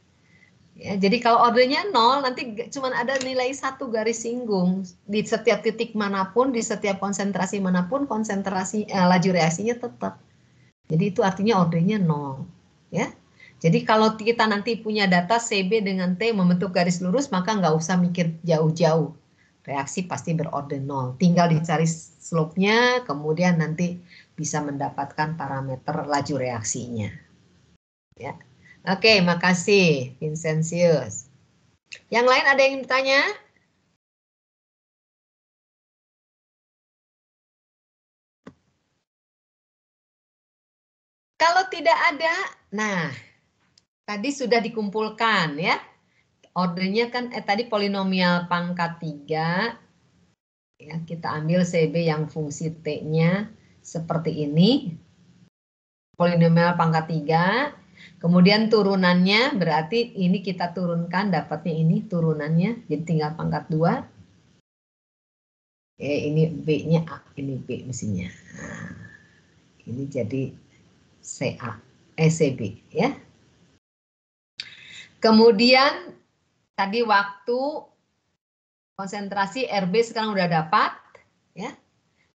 Ya, jadi kalau ordernya 0, nanti cuma ada nilai 1 garis singgung. Di setiap titik manapun, di setiap konsentrasi manapun, laju reaksinya tetap. Jadi itu artinya ordernya 0. Ya. Jadi kalau kita nanti punya data CB dengan T membentuk garis lurus, maka nggak usah mikir jauh-jauh. Reaksi pasti berorder 0. Tinggal dicari slope-nya, kemudian nanti bisa mendapatkan parameter laju reaksinya. Ya. Oke, makasih Vincentius. Yang lain ada yang bertanya? Kalau tidak ada, nah tadi sudah dikumpulkan ya. Ordernya kan tadi polinomial pangkat 3. Ya, kita ambil CB yang fungsi T-nya seperti ini. Polinomial pangkat 3. Kemudian turunannya berarti ini kita turunkan, dapatnya ini turunannya, jadi tinggal pangkat 2. Ini B-nya A, ini B mestinya. Nah, ini jadi CB ya. Kemudian tadi waktu konsentrasi RB sekarang udah dapat. Ya.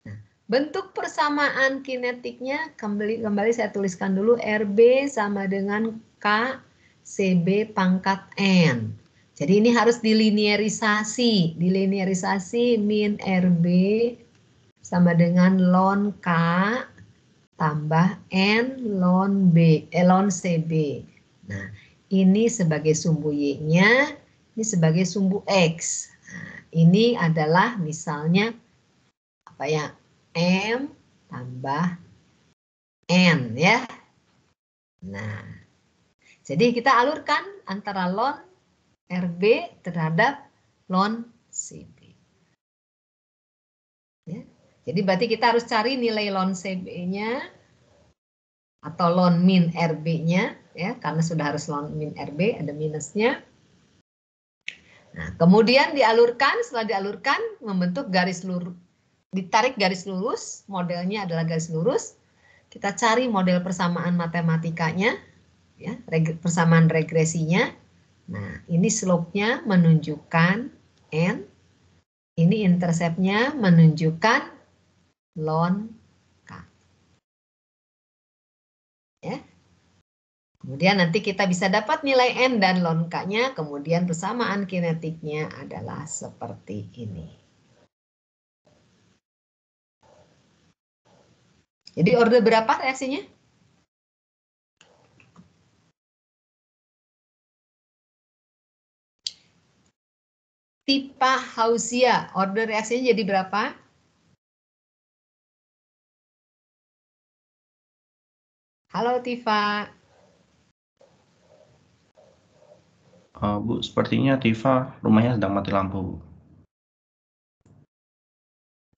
Nah, bentuk persamaan kinetiknya kembali saya tuliskan dulu, RB sama dengan K CB pangkat N. Jadi ini harus dilinearisasi. Dilinearisasi min RB sama dengan ln K tambah N ln CB. Nah, ini sebagai sumbu Y-nya, ini sebagai sumbu X. Nah, ini adalah misalnya apa ya? M tambah N ya. Nah, jadi kita alurkan antara ln RB terhadap ln CB. Ya. Jadi berarti kita harus cari nilai ln CB-nya atau ln min RB-nya ya, karena sudah harus ln min RB, ada minusnya. Nah, kemudian dialurkan, setelah dialurkan membentuk garis lurus, ditarik garis lurus, modelnya adalah garis lurus. Kita cari model persamaan matematikanya, ya, persamaan regresinya. Nah, ini slope-nya menunjukkan N, ini intercept-nya menunjukkan ln K. Ya. Kemudian nanti kita bisa dapat nilai N dan ln K-nya, kemudian persamaan kinetiknya adalah seperti ini. Jadi order berapa reaksinya? Tipe Hausia, order reaksinya jadi berapa? Halo Tifa. Bu, sepertinya Tifa rumahnya sedang mati lampu, Bu.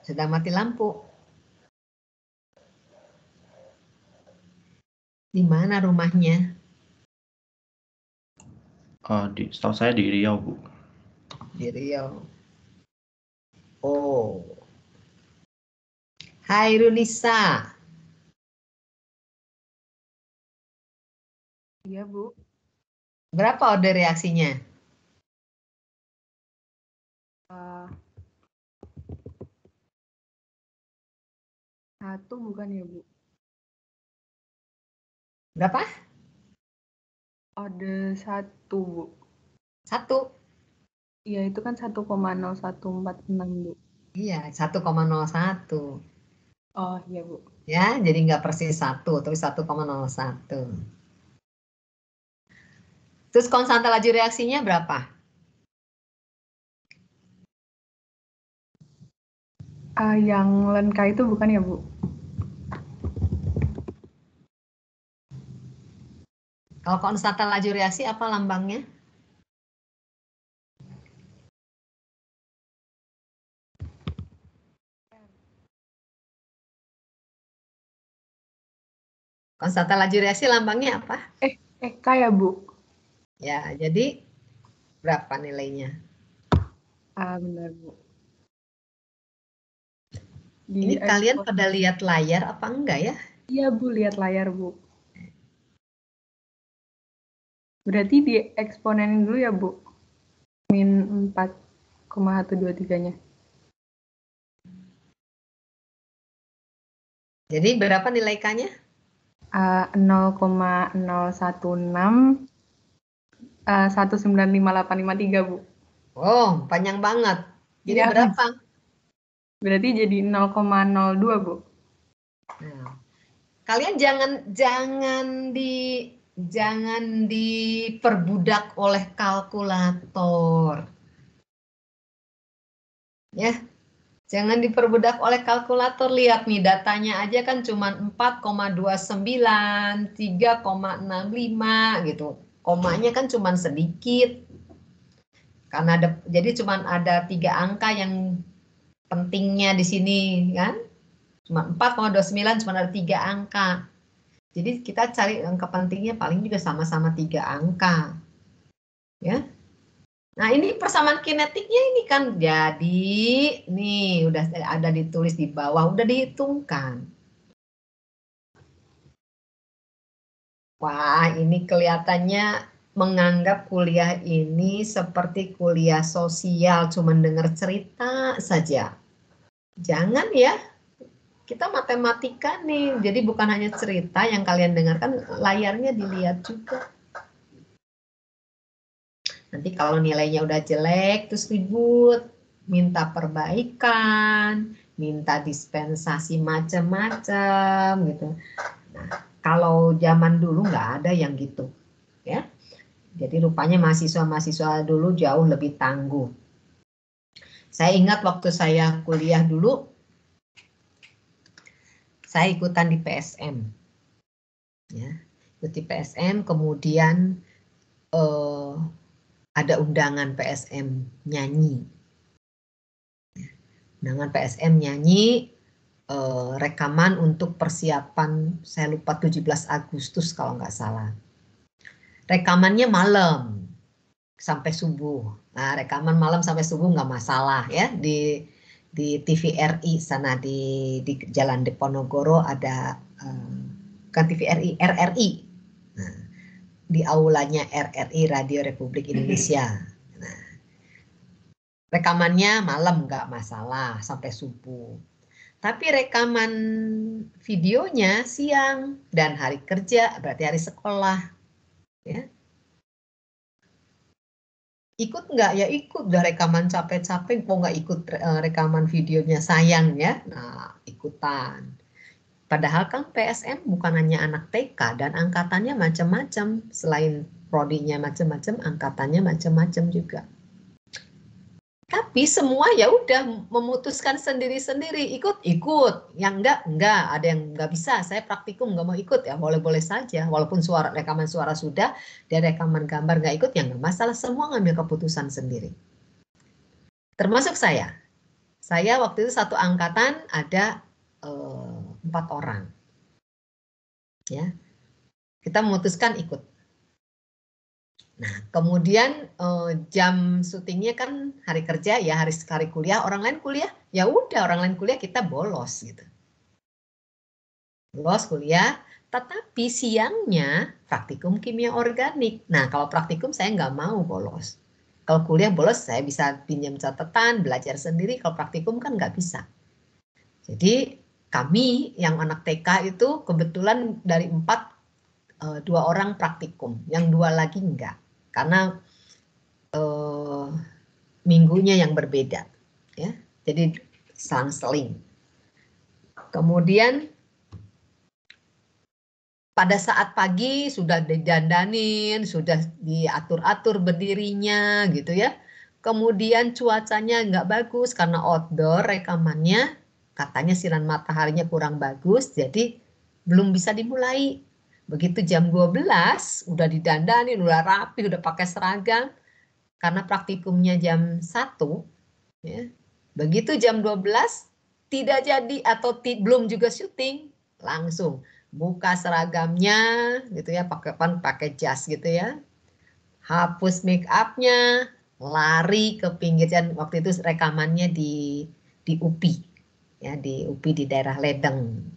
Sedang mati lampu. Di mana rumahnya? Setahu saya di Riau, Bu. Di Riau. Oh. Hai Runisa. Iya, Bu. Berapa order reaksinya? Satu bukan ya, Bu? Berapa? Ode 1, Bu. 1. Iya, itu kan 1,0146, Bu. Iya, 1,01. Oh, iya, Bu. Ya, jadi nggak persis 1, tapi 1,01. Terus konstanta laju reaksinya berapa? Yang ln K itu bukan ya, Bu? Kalau konstanta laju reaksi apa lambangnya? Konstanta laju reaksi lambangnya apa? K ya, Bu? Ya, jadi berapa nilainya? Benar, Bu. Ini kalian pada lihat layar apa enggak ya? Iya, Bu, lihat layar, Bu. Berarti di eksponen dulu ya, Bu? Min 4,123-nya. Jadi berapa nilai K-nya? 0,016 195,853, Bu. Oh, panjang banget. Jadi Ya, berapa? Berarti jadi 0,02, Bu. Nah, kalian jangan diperbudak oleh kalkulator. Ya. Jangan diperbudak oleh kalkulator. Lihat nih, datanya aja kan cuma 4,29, 3,65 gitu. Komanya kan cuma sedikit. Karena jadi cuma ada 3 angka yang pentingnya di sini kan. Cuma 4,29, cuma ada 3 angka. Jadi kita cari angka pentingnya paling juga sama-sama 3 angka. Ya. Nah, ini persamaan kinetiknya ini kan jadi, nih udah ada ditulis di bawah, udah dihitungkan. Wah, ini kelihatannya menganggap kuliah ini seperti kuliah sosial, cuma dengar cerita saja. Jangan ya, kita matematika nih, jadi bukan hanya cerita yang kalian dengarkan, layarnya dilihat juga. Nanti kalau nilainya udah jelek, terus ribut, minta perbaikan, minta dispensasi macam-macam gitu. Nah, kalau zaman dulu nggak ada yang gitu, ya. Jadi rupanya mahasiswa-mahasiswa dulu jauh lebih tangguh. Saya ingat waktu saya kuliah dulu, saya ikutan di PSM, ya, ikut di PSM, kemudian ada undangan PSM nyanyi. Undangan PSM nyanyi, rekaman untuk persiapan, saya lupa 17 Agustus kalau nggak salah. Rekamannya malam sampai subuh. Nah, rekaman malam sampai subuh nggak masalah ya, di TVRI sana di Jalan Diponegoro ada kan TVRI, RRI. Nah, di aulanya RRI Radio Republik Indonesia. Nah, rekamannya malam nggak masalah sampai subuh. Tapi rekaman videonya siang dan hari kerja, berarti hari sekolah. Ya. Ikut nggak? Ya ikut, udah rekaman capek-capek, kok nggak ikut rekaman videonya, sayang ya. Nah, ikutan. Padahal kan PSM bukan hanya anak TK dan angkatannya macam-macam. Selain prodinya macam-macam, angkatannya macam-macam juga. Tapi semua ya udah memutuskan sendiri-sendiri, ikut, yang enggak, ada yang enggak bisa, saya praktikum enggak mau ikut, ya boleh-boleh saja, walaupun rekaman suara sudah, dan rekaman gambar enggak ikut, ya enggak masalah, semua ngambil keputusan sendiri. Termasuk saya waktu itu satu angkatan ada 4 orang, ya, kita memutuskan ikut. Nah, kemudian jam syutingnya kan hari kerja ya, hari kuliah, orang lain kuliah, ya udah orang lain kuliah kita bolos gitu. Bolos kuliah, tetapi siangnya praktikum kimia organik. Nah, kalau praktikum saya nggak mau bolos. Kalau kuliah bolos saya bisa pinjam catatan, belajar sendiri, kalau praktikum kan nggak bisa. Jadi kami yang anak TK itu kebetulan dari 4, 2 orang praktikum, yang 2 lagi enggak. Karena minggunya yang berbeda, ya. Jadi selang-seling. Kemudian pada saat pagi sudah didandanin, sudah diatur-atur berdirinya, gitu ya. Kemudian cuacanya nggak bagus karena outdoor rekamannya, katanya sinar mataharinya kurang bagus, jadi belum bisa dimulai. Begitu jam 12, udah didandanin, udah rapi, udah pakai seragam, karena praktikumnya jam 1, ya. Begitu jam 12 tidak jadi atau belum juga syuting, langsung buka seragamnya gitu ya, pakai jas gitu ya. Hapus make up-nya, lari ke pinggir jalan. Waktu itu rekamannya di UPI. Ya, di UPI di daerah Ledeng.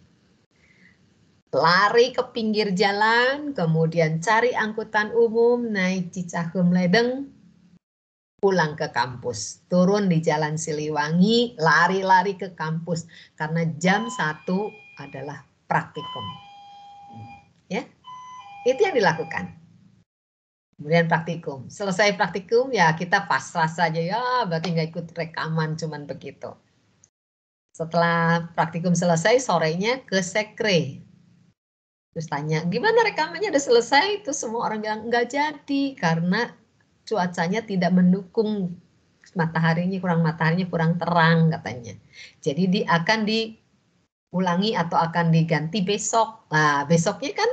Lari ke pinggir jalan, kemudian cari angkutan umum, naik Cicahem Ledeng, pulang ke kampus. Turun di Jalan Siliwangi, lari-lari ke kampus. Karena jam 1 adalah praktikum. Ya, itu yang dilakukan. Kemudian praktikum. Selesai praktikum, ya kita pasrah saja. Ya, berarti nggak ikut rekaman, cuman begitu. Setelah praktikum selesai, sorenya ke sekre. Terus tanya, gimana rekamannya udah selesai? Itu semua orang bilang, nggak jadi. Karena cuacanya tidak mendukung, mataharinya kurang terang katanya. Jadi akan diulangi atau akan diganti besok. Nah, besoknya kan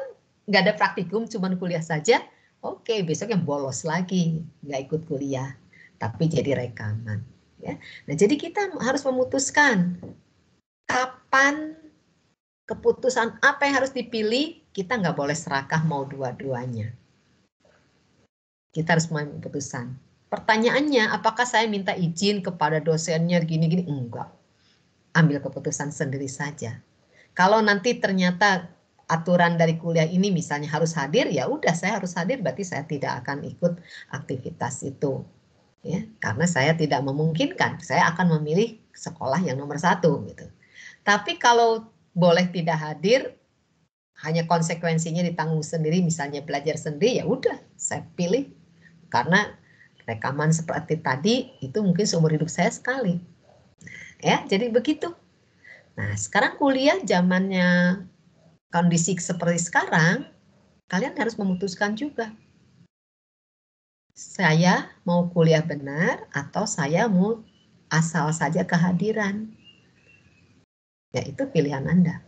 nggak ada praktikum, cuman kuliah saja. Oke, besoknya bolos lagi, nggak ikut kuliah, tapi jadi rekaman. Ya. Nah, jadi kita harus memutuskan kapan keputusan apa yang harus dipilih. Kita nggak boleh serakah mau dua-duanya. Kita harus mengambil keputusan. Pertanyaannya, apakah saya minta izin kepada dosennya gini-gini? Enggak. Ambil keputusan sendiri saja. Kalau nanti ternyata aturan dari kuliah ini misalnya harus hadir, ya udah saya harus hadir, berarti saya tidak akan ikut aktivitas itu. Ya, karena saya tidak memungkinkan, saya akan memilih sekolah yang nomor 1 gitu. Tapi kalau boleh tidak hadir, hanya konsekuensinya ditanggung sendiri, misalnya belajar sendiri, ya udah saya pilih. Karena rekaman seperti tadi itu mungkin seumur hidup saya sekali. Ya, jadi begitu. Nah, sekarang kuliah zamannya kondisi seperti sekarang, kalian harus memutuskan juga. Saya mau kuliah benar atau saya mau asal saja kehadiran. Ya, itu pilihan Anda.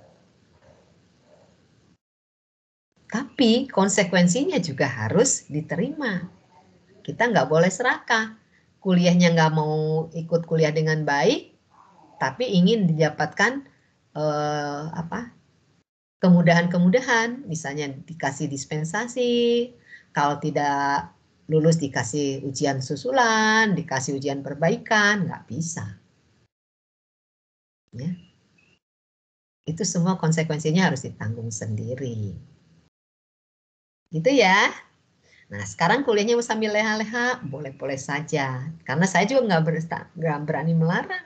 Tapi konsekuensinya juga harus diterima. Kita nggak boleh serakah. Kuliahnya nggak mau ikut kuliah dengan baik, tapi ingin didapatkan kemudahan-kemudahan, misalnya dikasih dispensasi, kalau tidak lulus dikasih ujian susulan, dikasih ujian perbaikan, nggak bisa. Ya. Itu semua konsekuensinya harus ditanggung sendiri. Gitu ya. Nah, sekarang kuliahnya sambil leha-leha, boleh-boleh saja. Karena saya juga nggak berani melarang.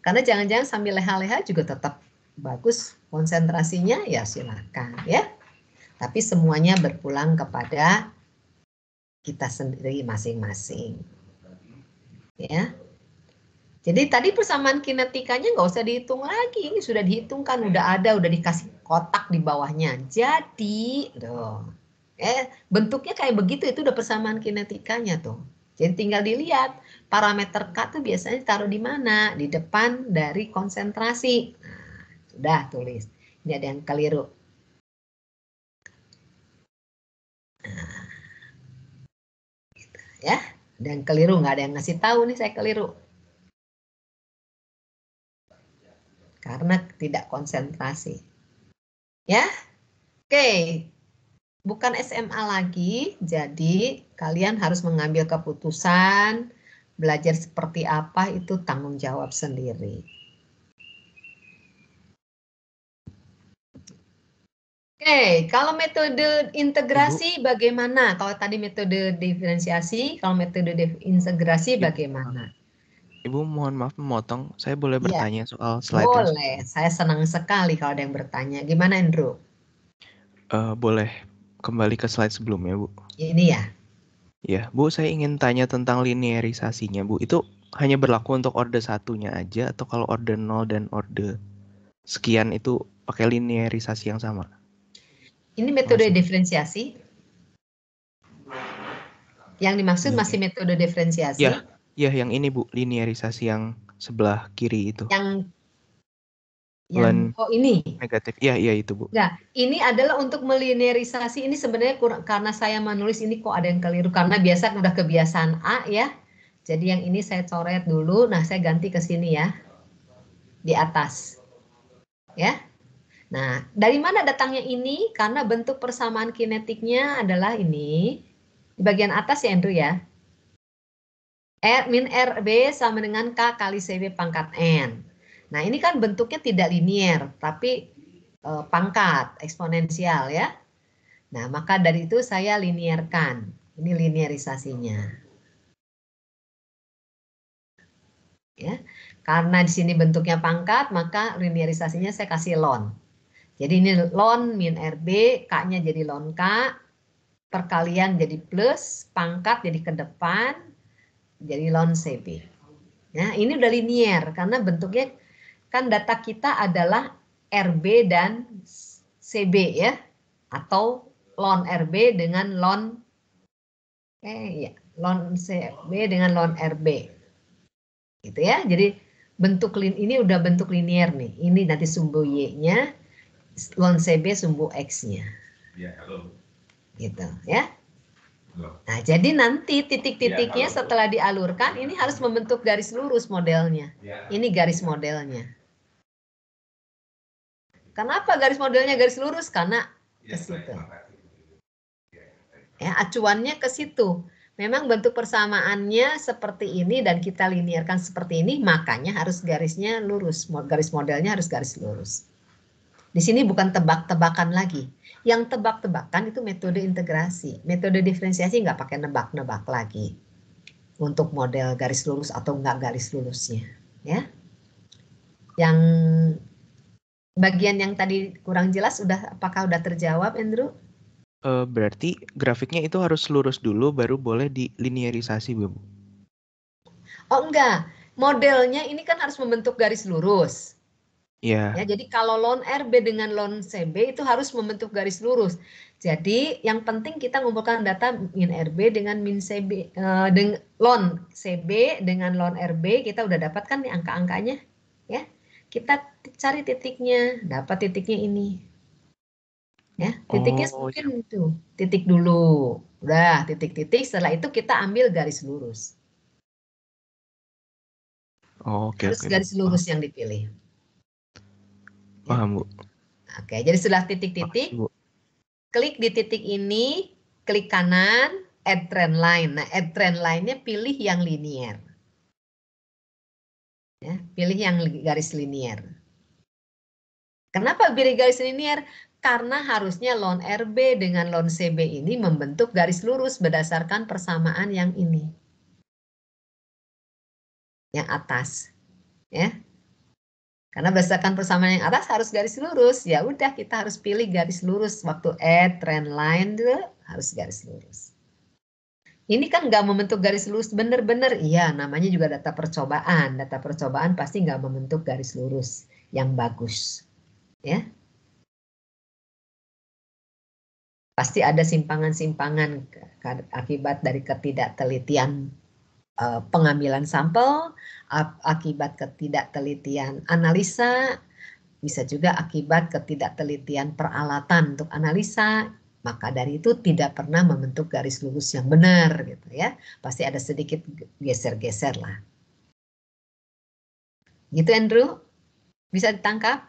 Karena jangan-jangan sambil leha-leha juga tetap bagus konsentrasinya, ya silakan ya. Tapi semuanya berpulang kepada kita sendiri masing-masing. Ya. Jadi tadi persamaan kinetikanya nggak usah dihitung lagi. Ini sudah dihitungkan, udah ada, udah dikasih kotak di bawahnya. Jadi, bentuknya kayak begitu, itu udah persamaan kinetikanya tuh. Jadi tinggal dilihat parameter K tuh biasanya taruh di mana? Di depan dari konsentrasi. Nah, sudah tulis. Ini ada yang keliru. Nah, gitu, ya, ada yang keliru, nggak ada yang ngasih tahu nih saya keliru. Karena tidak konsentrasi. Ya, oke. Bukan SMA lagi, jadi kalian harus mengambil keputusan, belajar seperti apa itu tanggung jawab sendiri. Oke, kalau metode integrasi bagaimana? Kalau tadi metode diferensiasi, kalau metode integrasi bagaimana? Ibu mohon maaf memotong, saya boleh Iya, bertanya soal slide? boleh, saya senang sekali kalau ada yang bertanya. Gimana Andrew? Boleh kembali ke slide sebelumnya, Bu. Ini ya. Ya, Bu, saya ingin tanya tentang linearisasinya, Bu. Itu hanya berlaku untuk orde satunya aja atau kalau orde 0 dan orde sekian itu pakai linearisasi yang sama? Ini metode diferensiasi. Yang dimaksud masih metode diferensiasi. Ya, yang ini Bu, linearisasi yang sebelah kiri itu. Yang oh ini. Negatif. Iya itu Bu. Nah, ini adalah untuk melinearisasi. Ini sebenarnya karena saya menulis ini kok ada yang keliru karena biasa udah kebiasaan A ya. Jadi yang ini saya coret dulu. Nah, saya ganti ke sini ya. Di atas. Ya. Nah, dari mana datangnya ini? Karena bentuk persamaan kinetiknya adalah ini. Di bagian atas ya Andrew ya. R min RB sama dengan K kali CB pangkat N. Nah, ini kan bentuknya tidak linier, tapi pangkat, eksponensial ya. Nah, maka dari itu saya linierkan. Ini linearisasinya. Ya. Karena di sini bentuknya pangkat, maka linearisasinya saya kasih ln. Jadi ini ln min RB, K-nya jadi ln K, perkalian jadi plus, pangkat jadi ke depan, jadi ln CB. Nah, ini udah linier karena bentuknya kan data kita adalah RB dan CB ya, atau ln RB dengan ln ln CB dengan ln RB. Gitu ya. Jadi bentuk ini udah bentuk linier nih. Ini nanti sumbu Y-nya, ln CB sumbu X-nya. Ya, halo. Gitu ya. Nah, jadi nanti titik-titiknya setelah dialurkan ini harus membentuk garis lurus modelnya. Ini garis modelnya. Kenapa garis modelnya garis lurus? Karena ke situ. Ya, acuannya ke situ. Memang bentuk persamaannya seperti ini dan kita linearkan seperti ini, makanya harus garisnya lurus. Garis modelnya harus garis lurus. Di sini bukan tebak-tebakan lagi. Yang tebak-tebakan itu metode integrasi. Metode diferensiasi nggak pakai nebak-nebak lagi. untuk model garis lurus atau enggak garis lurusnya, ya. Yang bagian yang tadi kurang jelas apakah udah terjawab, Andrew? Berarti grafiknya itu harus lurus dulu baru boleh dilinearisasi, Bu. Oh enggak, modelnya ini kan harus membentuk garis lurus. Iya. Ya, jadi kalau ln RB dengan ln CB itu harus membentuk garis lurus. Jadi yang penting kita mengumpulkan data min RB dengan min CB, dengan ln CB dengan ln RB, kita udah dapatkan nih angka-angkanya, ya. Kita cari titiknya, dapat titiknya ini. Ya, titiknya mungkin itu titik dulu, udah titik-titik. Setelah itu kita ambil garis lurus. Oke, Harus oke, garis Bu. lurus yang dipilih. Paham, Bu. Oke, jadi sudah titik-titik, Makasih, Bu. klik di titik ini, klik kanan, add trend line. Nah, add trend line-nya pilih yang linear. Ya, pilih yang garis linear. Kenapa pilih garis linear? Karena harusnya ln RB dengan ln CB ini membentuk garis lurus berdasarkan persamaan yang ini. Yang atas. Ya. Karena berdasarkan persamaan yang atas harus garis lurus. Ya udah, kita harus pilih garis lurus. Waktu add trend line itu harus garis lurus. Ini kan nggak membentuk garis lurus bener-bener. Iya, namanya juga data percobaan. Data percobaan pasti nggak membentuk garis lurus yang bagus. Ya. Pasti ada simpangan-simpangan akibat dari ketidaktelitian pengambilan sampel, akibat ketidaktelitian analisa, bisa juga akibat ketidaktelitian peralatan untuk analisa. Maka dari itu tidak pernah membentuk garis lurus yang benar, gitu ya. Pasti ada sedikit geser-geser lah. Gitu, Andrew? Bisa ditangkap?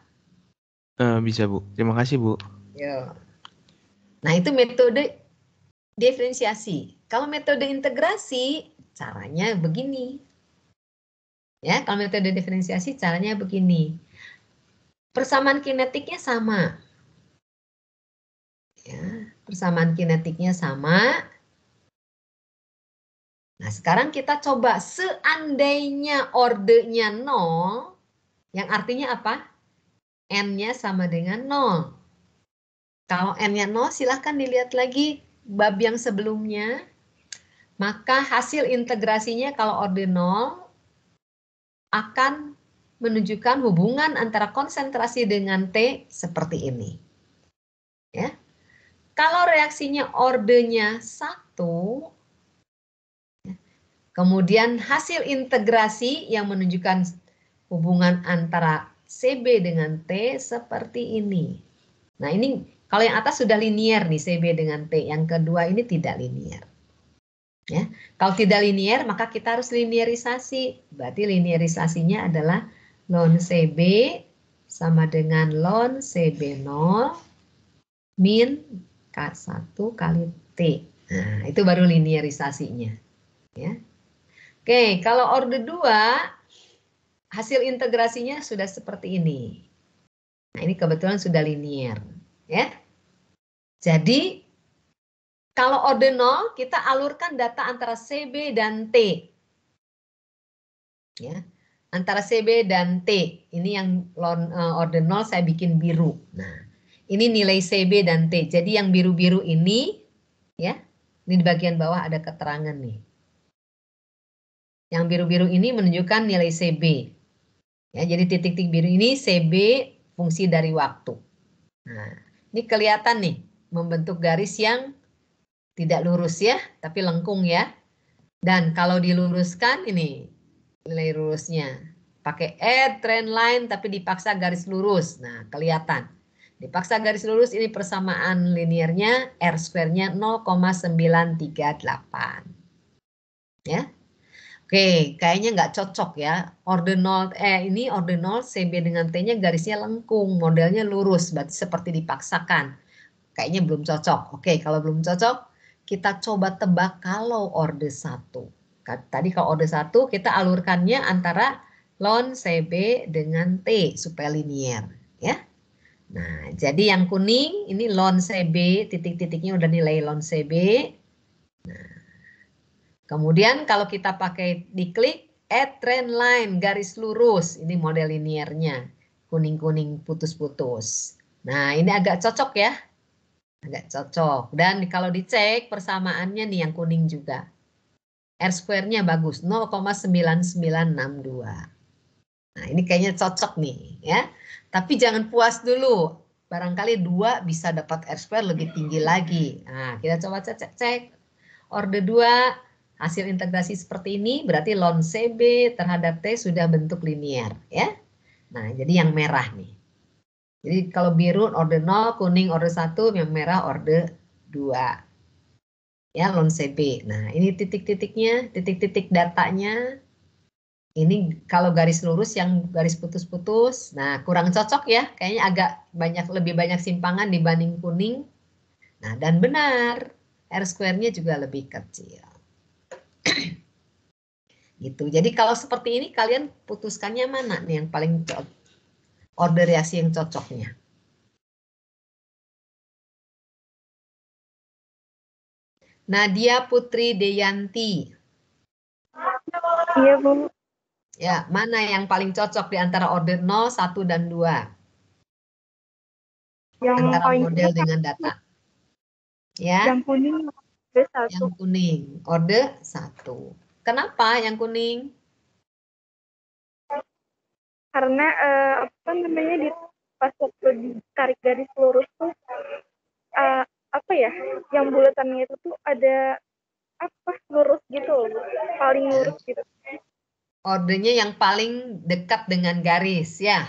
Bisa, Bu. Terima kasih, Bu. Yo. Nah, itu metode diferensiasi. Kalau metode integrasi, caranya begini. Ya, kalau metode diferensiasi caranya begini. Persamaan kinetiknya sama. Ya, persamaan kinetiknya sama. Nah, sekarang kita coba seandainya ordenya 0, yang artinya apa? N-nya sama dengan 0. Kalau N-nya 0, silahkan dilihat lagi bab yang sebelumnya. Maka hasil integrasinya kalau orde 0 akan menunjukkan hubungan antara konsentrasi dengan T seperti ini. Ya. Kalau reaksinya ordenya 1, kemudian hasil integrasi yang menunjukkan hubungan antara CB dengan T seperti ini. Nah, ini kalau yang atas sudah linier nih, CB dengan T. Yang kedua ini tidak linier. Ya. Kalau tidak linier, maka kita harus linearisasi. Berarti linearisasinya adalah ln CB sama dengan ln CB0 min K1 kali T. Nah, itu baru linearisasinya. Ya. Oke, kalau orde 2, hasil integrasinya sudah seperti ini. Nah, ini kebetulan sudah linier. Ya. Jadi, kalau orde 0, kita alurkan data antara CB dan T. Ya, antara CB dan T. Ini yang orde 0 saya bikin biru. Nah, ini nilai CB dan T. Jadi yang biru-biru ini, ya, ini di bagian bawah ada keterangan nih. Yang biru-biru ini menunjukkan nilai CB. Ya, jadi titik-titik biru ini CB fungsi dari waktu. Nah, ini kelihatan nih, membentuk garis yang tidak lurus ya, tapi lengkung ya. Dan kalau diluruskan ini nilai lurusnya. Pakai add trend line tapi dipaksa garis lurus. Nah, kelihatan. Dipaksa garis lurus ini persamaan linearnya R square-nya 0,938. Ya. Oke, kayaknya nggak cocok ya. Orde 0 ini orde 0 CB dengan T-nya garisnya lengkung, modelnya lurus, berarti seperti dipaksakan. Kayaknya belum cocok. Oke, kalau belum cocok, kita coba tebak kalau orde 1. Tadi kalau orde 1 kita alurkannya antara ln CB dengan T supaya linier, ya. Nah, jadi yang kuning ini ln CB, titik-titiknya udah nilai ln CB. Nah, Kemudian kalau kita pakai diklik, add trend line, garis lurus. Ini model linearnya. Kuning-kuning putus-putus. Nah, ini agak cocok ya. Agak cocok. Dan kalau dicek persamaannya nih yang kuning juga. R-square-nya bagus, 0,9962. Nah, ini kayaknya cocok nih ya. Tapi jangan puas dulu. Barangkali 2 bisa dapat R-square lebih tinggi lagi. Nah, kita coba cek. Orde 2, hasil integrasi seperti ini berarti ln CB terhadap T sudah bentuk linear ya. Nah, jadi yang merah nih. Jadi kalau biru orde 0, kuning orde 1, yang merah orde 2. Ya, ln CB. Nah, ini titik-titiknya, titik-titik datanya. Ini kalau garis lurus yang garis putus-putus. Nah, kurang cocok ya. Kayaknya agak lebih banyak simpangan dibanding kuning. Nah, dan benar. R-square-nya juga lebih kecil. Gitu. Jadi kalau seperti ini kalian putuskannya mana nih yang paling cocok? Order reaksi yang cocoknya. Nadia Putri Deyanti. Iya, Bu. Ya, mana yang paling cocok di antara order 0, 1, dan 2? Yang Antara paling model cocok dengan data. Ya. yang kuning orde 1. Yang kuning, orde 1. Kenapa yang kuning? Karena apa namanya, di pas waktu ditarik garis lurus tuh apa ya, yang bulatannya itu tuh ada apa, lurus gitu loh, paling lurus gitu. Ordenya yang paling dekat dengan garis ya.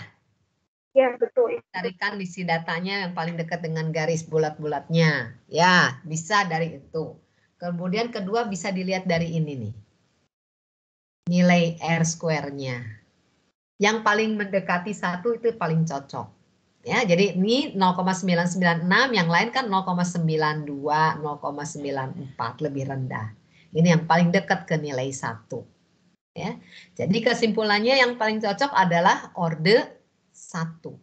Ya, betul. Tarikan isi datanya yang paling dekat dengan garis bulat-bulatnya. Ya, bisa dari itu. Kemudian kedua bisa dilihat dari ini nih. Nilai R-square-nya. Yang paling mendekati 1 itu paling cocok. Ya, jadi ini 0,996, yang lain kan 0,92, 0,94 lebih rendah. Ini yang paling dekat ke nilai 1. Ya. Jadi kesimpulannya yang paling cocok adalah orde 1.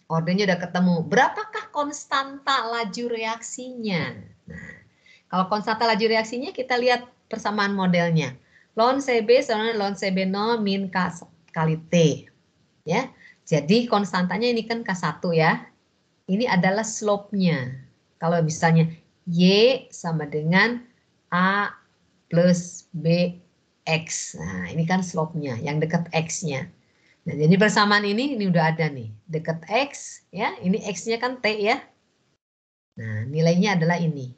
Ordenya udah ketemu. Berapakah konstanta laju reaksinya? Nah, kalau konstanta laju reaksinya kita lihat persamaan modelnya. Ln CB sama ln CB0 min K kali T. Ya. Jadi konstantanya ini kan K1 ya. Ini adalah slope-nya. Kalau misalnya Y sama dengan A plus BX. Nah, ini kan slope-nya, yang dekat X-nya. Nah, jadi persamaan ini udah ada nih. Dekat X, ya. Ini X-nya kan T ya. Nah, nilainya adalah ini.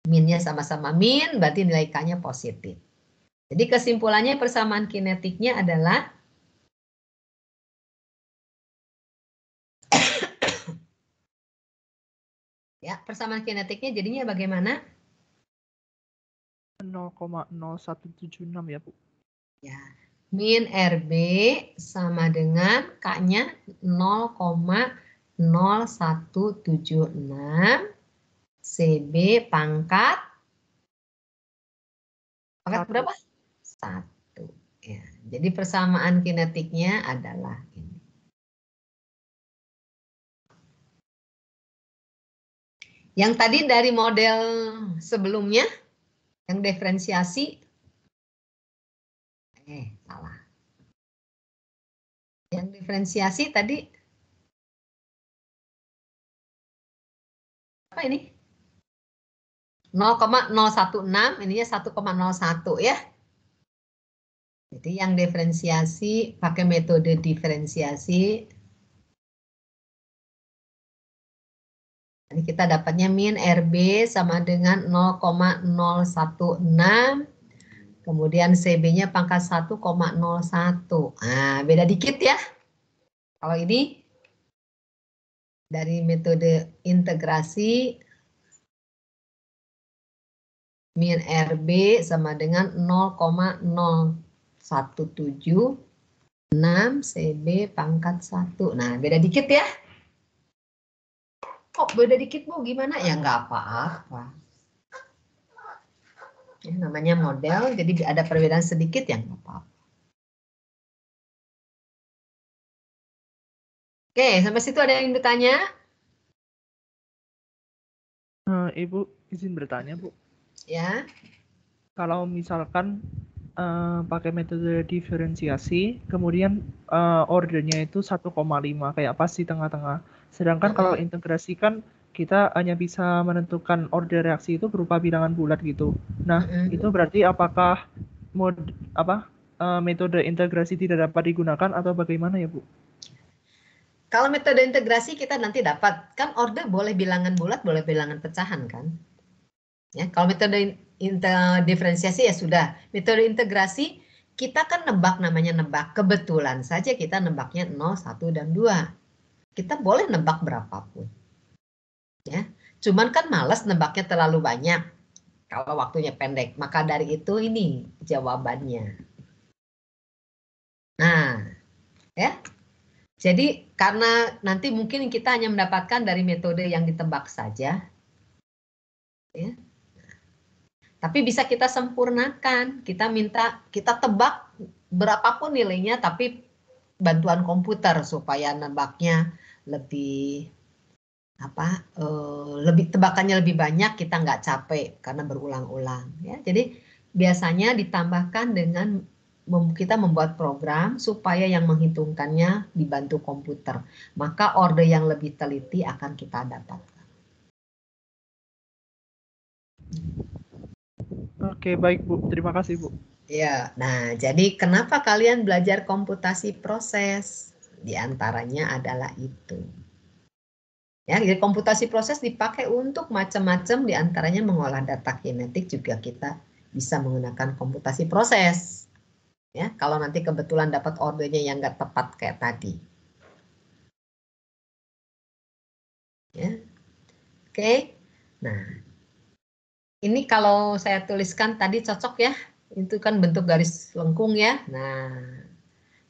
Minnya sama-sama min, berarti nilai K-nya positif. Jadi kesimpulannya persamaan kinetiknya adalah ya, persamaan kinetiknya jadinya bagaimana? 0,0176 ya, Bu. Ya, min RB sama dengan K-nya 0,0176 CB pangkat berapa? 1. Ya, jadi persamaan kinetiknya adalah ini. Yang tadi dari model sebelumnya, yang diferensiasi, salah. Yang diferensiasi tadi, apa ini? 0,016, ininya 1,01 ya. Jadi yang diferensiasi, pakai metode diferensiasi, jadi kita dapatnya min RB sama dengan 0,016, kemudian CB-nya pangkat 1,01. Nah, beda dikit ya. Kalau ini dari metode integrasi, min RB sama dengan 0,0176 CB pangkat 1. Nah, beda dikit ya. Kok beda dikit, Bu? Gimana? Ya nggak apa-apa. Ya, namanya model, jadi ada perbedaan sedikit ya nggak apa-apa. Oke, sampai situ ada yang bertanya? Ibu izin bertanya, Bu. Ya. Kalau misalkan pakai metode diferensiasi, kemudian ordernya itu 1,5 kayak pas di tengah-tengah. Sedangkan kalau integrasi kan kita hanya bisa menentukan order reaksi itu berupa bilangan bulat gitu. Nah, itu berarti apakah metode integrasi tidak dapat digunakan atau bagaimana ya, Bu? Kalau metode integrasi kita nanti dapat, kan order boleh bilangan bulat, boleh bilangan pecahan kan? Ya, kalau metode diferensiasi ya sudah. Metode integrasi kita kan nebak, namanya nebak. Kebetulan saja kita nebaknya 0, 1, dan 2. Kita boleh nebak berapapun. Ya, cuman kan males nebaknya terlalu banyak kalau waktunya pendek. Maka dari itu ini jawabannya. Nah, ya. Jadi karena nanti mungkin kita hanya mendapatkan dari metode yang ditebak saja. Ya. Tapi bisa kita sempurnakan. Kita tebak berapapun nilainya, tapi bantuan komputer supaya nebaknya lebih tebakannya lebih banyak, kita nggak capek karena berulang-ulang. Ya. Jadi biasanya ditambahkan dengan kita membuat program supaya yang menghitungkannya dibantu komputer. Maka order yang lebih teliti akan kita dapatkan. Oke, baik Bu. Terima kasih Bu. Ya, nah jadi kenapa kalian belajar komputasi proses? Di antaranya adalah itu. Ya, jadi komputasi proses dipakai untuk macam-macam, di antaranya mengolah data kinetik juga kita bisa menggunakan komputasi proses. Ya, kalau nanti kebetulan dapat ordernya yang nggak tepat kayak tadi. Ya. Oke. Nah, ini kalau saya tuliskan tadi cocok ya. Itu kan bentuk garis lengkung ya. Nah,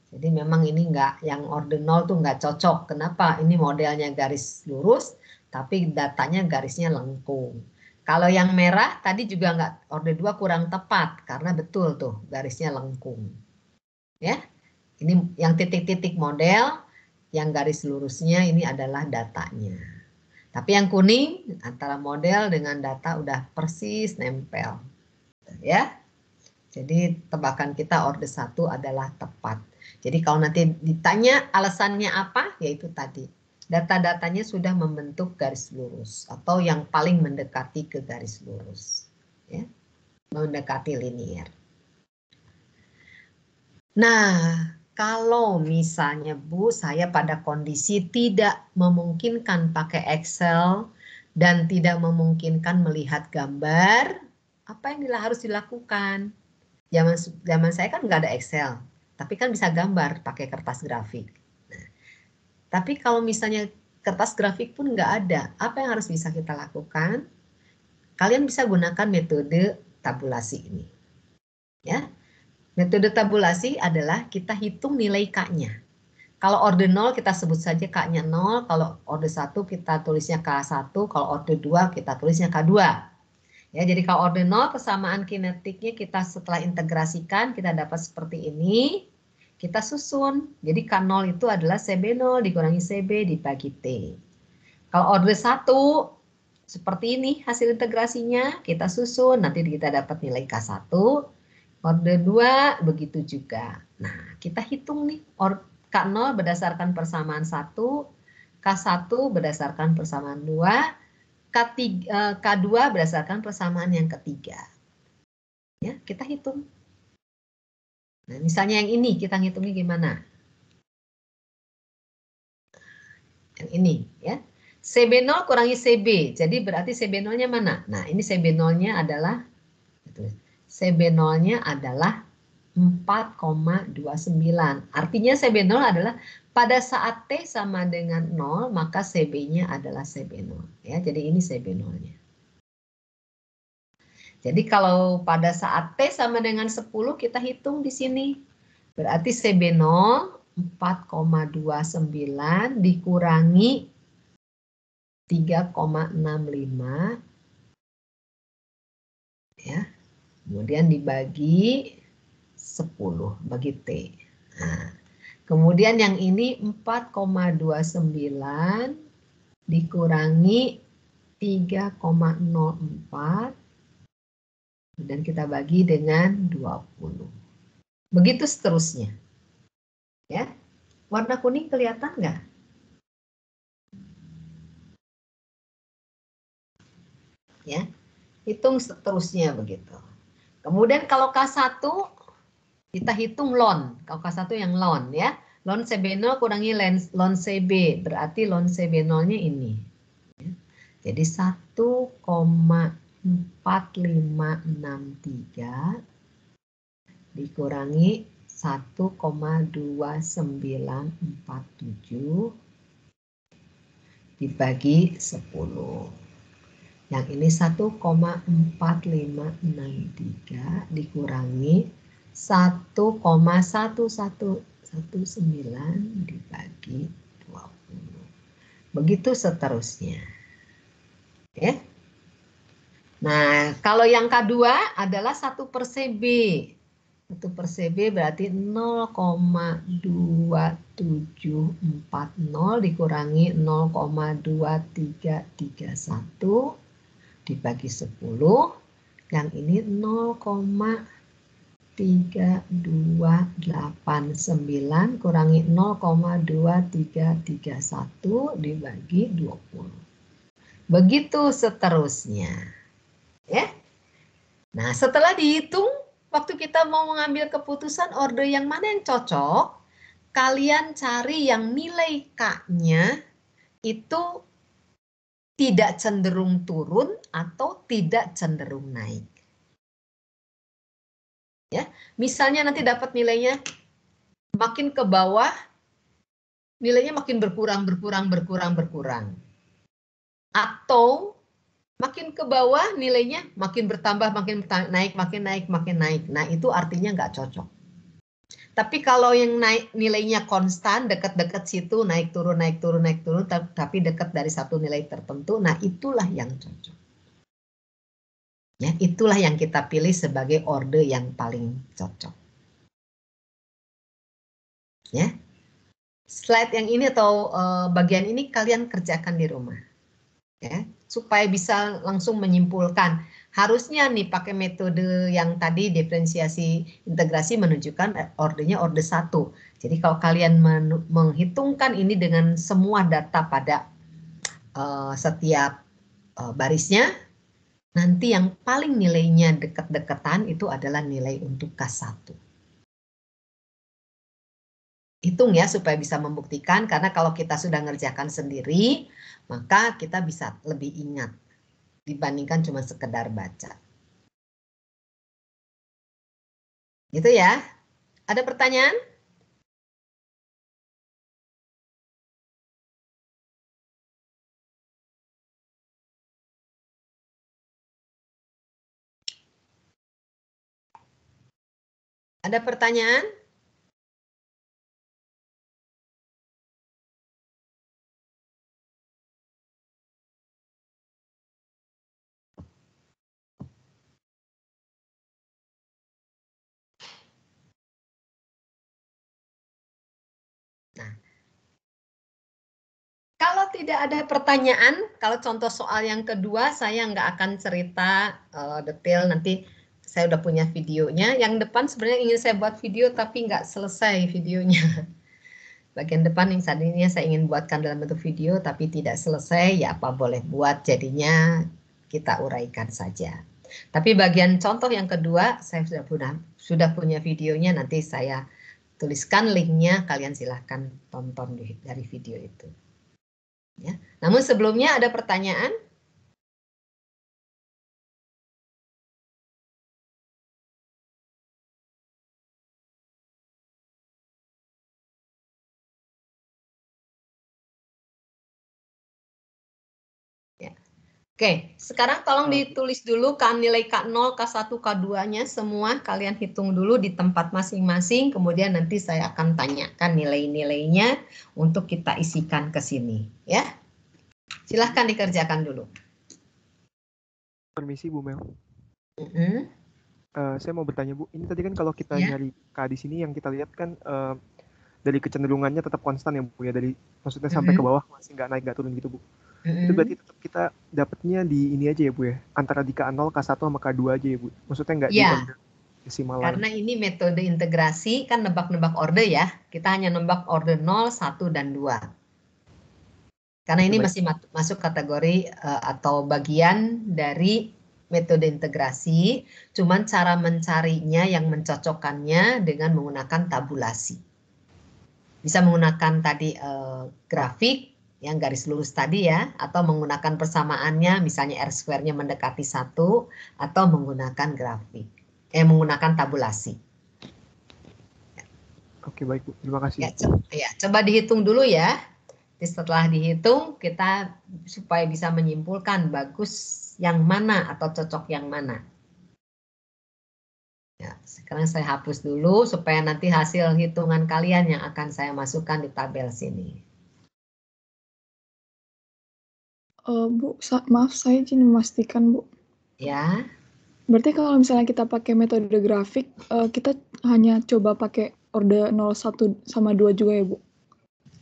jadi memang ini nggak, yang order 0 tuh nggak cocok. Kenapa? Ini modelnya garis lurus, tapi datanya garisnya lengkung. Kalau yang merah tadi juga nggak, order 2 kurang tepat karena betul tuh garisnya lengkung. Ya, ini yang titik-titik model, yang garis lurusnya ini adalah datanya. Tapi yang kuning antara model dengan data udah persis nempel. Ya. Jadi tebakan kita order 1 adalah tepat. Jadi kalau nanti ditanya alasannya apa, yaitu tadi. Data-datanya sudah membentuk garis lurus atau yang paling mendekati ke garis lurus. Ya. Mendekati linear. Nah, kalau misalnya Bu, saya pada kondisi tidak memungkinkan pakai Excel dan tidak memungkinkan melihat gambar, apa yang harus dilakukan? Zaman saya kan nggak ada Excel, tapi kan bisa gambar pakai kertas grafik. Nah, tapi kalau misalnya kertas grafik pun nggak ada, apa yang harus bisa kita lakukan? Kalian bisa gunakan metode tabulasi ini. Ya. Metode tabulasi adalah kita hitung nilai K-nya. Kalau order 0 kita sebut saja K-nya 0, kalau order 1 kita tulisnya K1, kalau order 2 kita tulisnya K2. Ya, jadi kalau order 0 persamaan kinetiknya kita setelah integrasikan kita dapat seperti ini. Kita susun. Jadi K0 itu adalah CB0 dikurangi CB dibagi T. Kalau order 1 seperti ini hasil integrasinya, kita susun, nanti kita dapat nilai K1. Order 2 begitu juga. Nah, kita hitung nih K0 berdasarkan persamaan 1, K1 berdasarkan persamaan 2, K2 berdasarkan persamaan yang ketiga. Ya, kita hitung. Nah, misalnya yang ini kita ngitungnya gimana? Yang ini ya. CB0 kurangi CB. Jadi berarti CB0-nya mana? Nah, ini CB0-nya adalah CB0-nya adalah 4,29. Artinya CB0 adalah pada saat T sama dengan 0, maka CB-nya adalah CB0. Ya, jadi ini CB0-nya. Jadi kalau pada saat T sama dengan 10, kita hitung di sini. Berarti CB0 4,29 dikurangi 3,65. Ya. Kemudian dibagi 10, bagi T. Nah, kemudian yang ini 4,29 dikurangi 3,04 Dan kita bagi dengan 20. Begitu seterusnya. Ya. Warna kuning kelihatan nggak? Ya. Hitung seterusnya begitu. Kemudian kalau K1 kita hitung ln. Kalau K1 yang ln ya. Ln CB0 kurangi ln CB. Berarti ln CB0-nya ini. Ya. Jadi 1,4563 dikurangi 1,2947 dibagi 10. Yang ini 1,4563 dikurangi 1,1119 dibagi 20. Begitu seterusnya. Ya. Nah, kalau yang K2 adalah 1/CB. 1/CB berarti 0,2740 dikurangi 0,2331 dibagi 10. Yang ini 0,3289 kurangi 0,2331 dibagi 20. Begitu seterusnya. Ya. Nah, setelah dihitung, waktu kita mau mengambil keputusan order yang mana yang cocok, kalian cari yang nilai K-nya itu tidak cenderung turun atau tidak cenderung naik. Ya, misalnya nanti dapat nilainya makin ke bawah, nilainya makin berkurang. Atau makin ke bawah nilainya makin bertambah, makin naik. Nah, itu artinya nggak cocok. Tapi kalau yang naik nilainya konstan, dekat-dekat situ, naik turun, tapi dekat dari satu nilai tertentu, nah itulah yang cocok. Ya, itulah yang kita pilih sebagai order yang paling cocok. Ya. Slide yang ini atau bagian ini kalian kerjakan di rumah. Ya, supaya bisa langsung menyimpulkan. Harusnya nih pakai metode yang tadi diferensiasi integrasi menunjukkan ordernya order 1. Jadi kalau kalian menghitungkan ini dengan semua data pada setiap barisnya, nanti yang paling nilainya dekat-dekatan itu adalah nilai untuk K1. Hitung ya supaya bisa membuktikan, karena kalau kita sudah ngerjakan sendiri, maka kita bisa lebih ingat dibandingkan cuma sekedar baca. Gitu ya. Ada pertanyaan? Ada pertanyaan? Nah, kalau tidak ada pertanyaan, kalau contoh soal yang kedua, saya nggak akan cerita detail, nanti saya udah punya videonya. Yang depan sebenarnya ingin saya buat video, tapi nggak selesai videonya. Bagian depan yang tadinya saya ingin buatkan dalam bentuk video, tapi tidak selesai, ya apa boleh buat, jadinya kita uraikan saja. Tapi bagian contoh yang kedua, saya sudah punya videonya, nanti saya tuliskan linknya, kalian silahkan tonton dari video itu. Ya. Namun sebelumnya ada pertanyaan? Ya. Oke, sekarang tolong ditulis dulu kan nilai K0, K1, K2-nya semua kalian hitung dulu di tempat masing-masing, kemudian nanti saya akan tanyakan nilai-nilainya untuk kita isikan ke sini, ya. Silahkan dikerjakan dulu. Permisi Bu Mel. Saya mau bertanya Bu, ini tadi kan kalau kita nyari K di sini yang kita lihat kan dari kecenderungannya tetap konstan ya Bu ya, dari maksudnya sampai ke bawah masih nggak naik nggak turun gitu Bu. itu berarti tetap kita dapatnya di ini aja ya Bu ya, antara di K0, K1 sama K2 aja ya Bu, maksudnya nggak di Ya, order desimal lain. karena ini metode integrasi kan nebak-nebak order ya, kita hanya nebak order 0, 1, dan 2. Karena ini masih masuk kategori atau bagian dari metode integrasi, cuman cara mencarinya yang mencocokkannya dengan menggunakan tabulasi. Bisa menggunakan tadi grafik, yang garis lurus tadi ya, atau menggunakan persamaannya, misalnya R-square-nya mendekati 1, atau menggunakan grafik, menggunakan tabulasi. Oke, baik Bu, terima kasih. Ya, coba dihitung dulu ya. Setelah dihitung, kita supaya bisa menyimpulkan bagus yang mana atau cocok yang mana. Ya, sekarang saya hapus dulu supaya nanti hasil hitungan kalian yang akan saya masukkan di tabel sini. Bu, maaf saya ingin memastikan Bu. Ya. Berarti kalau misalnya kita pakai metode grafik, kita hanya coba pakai orde 0, 1, sama 2 juga ya Bu?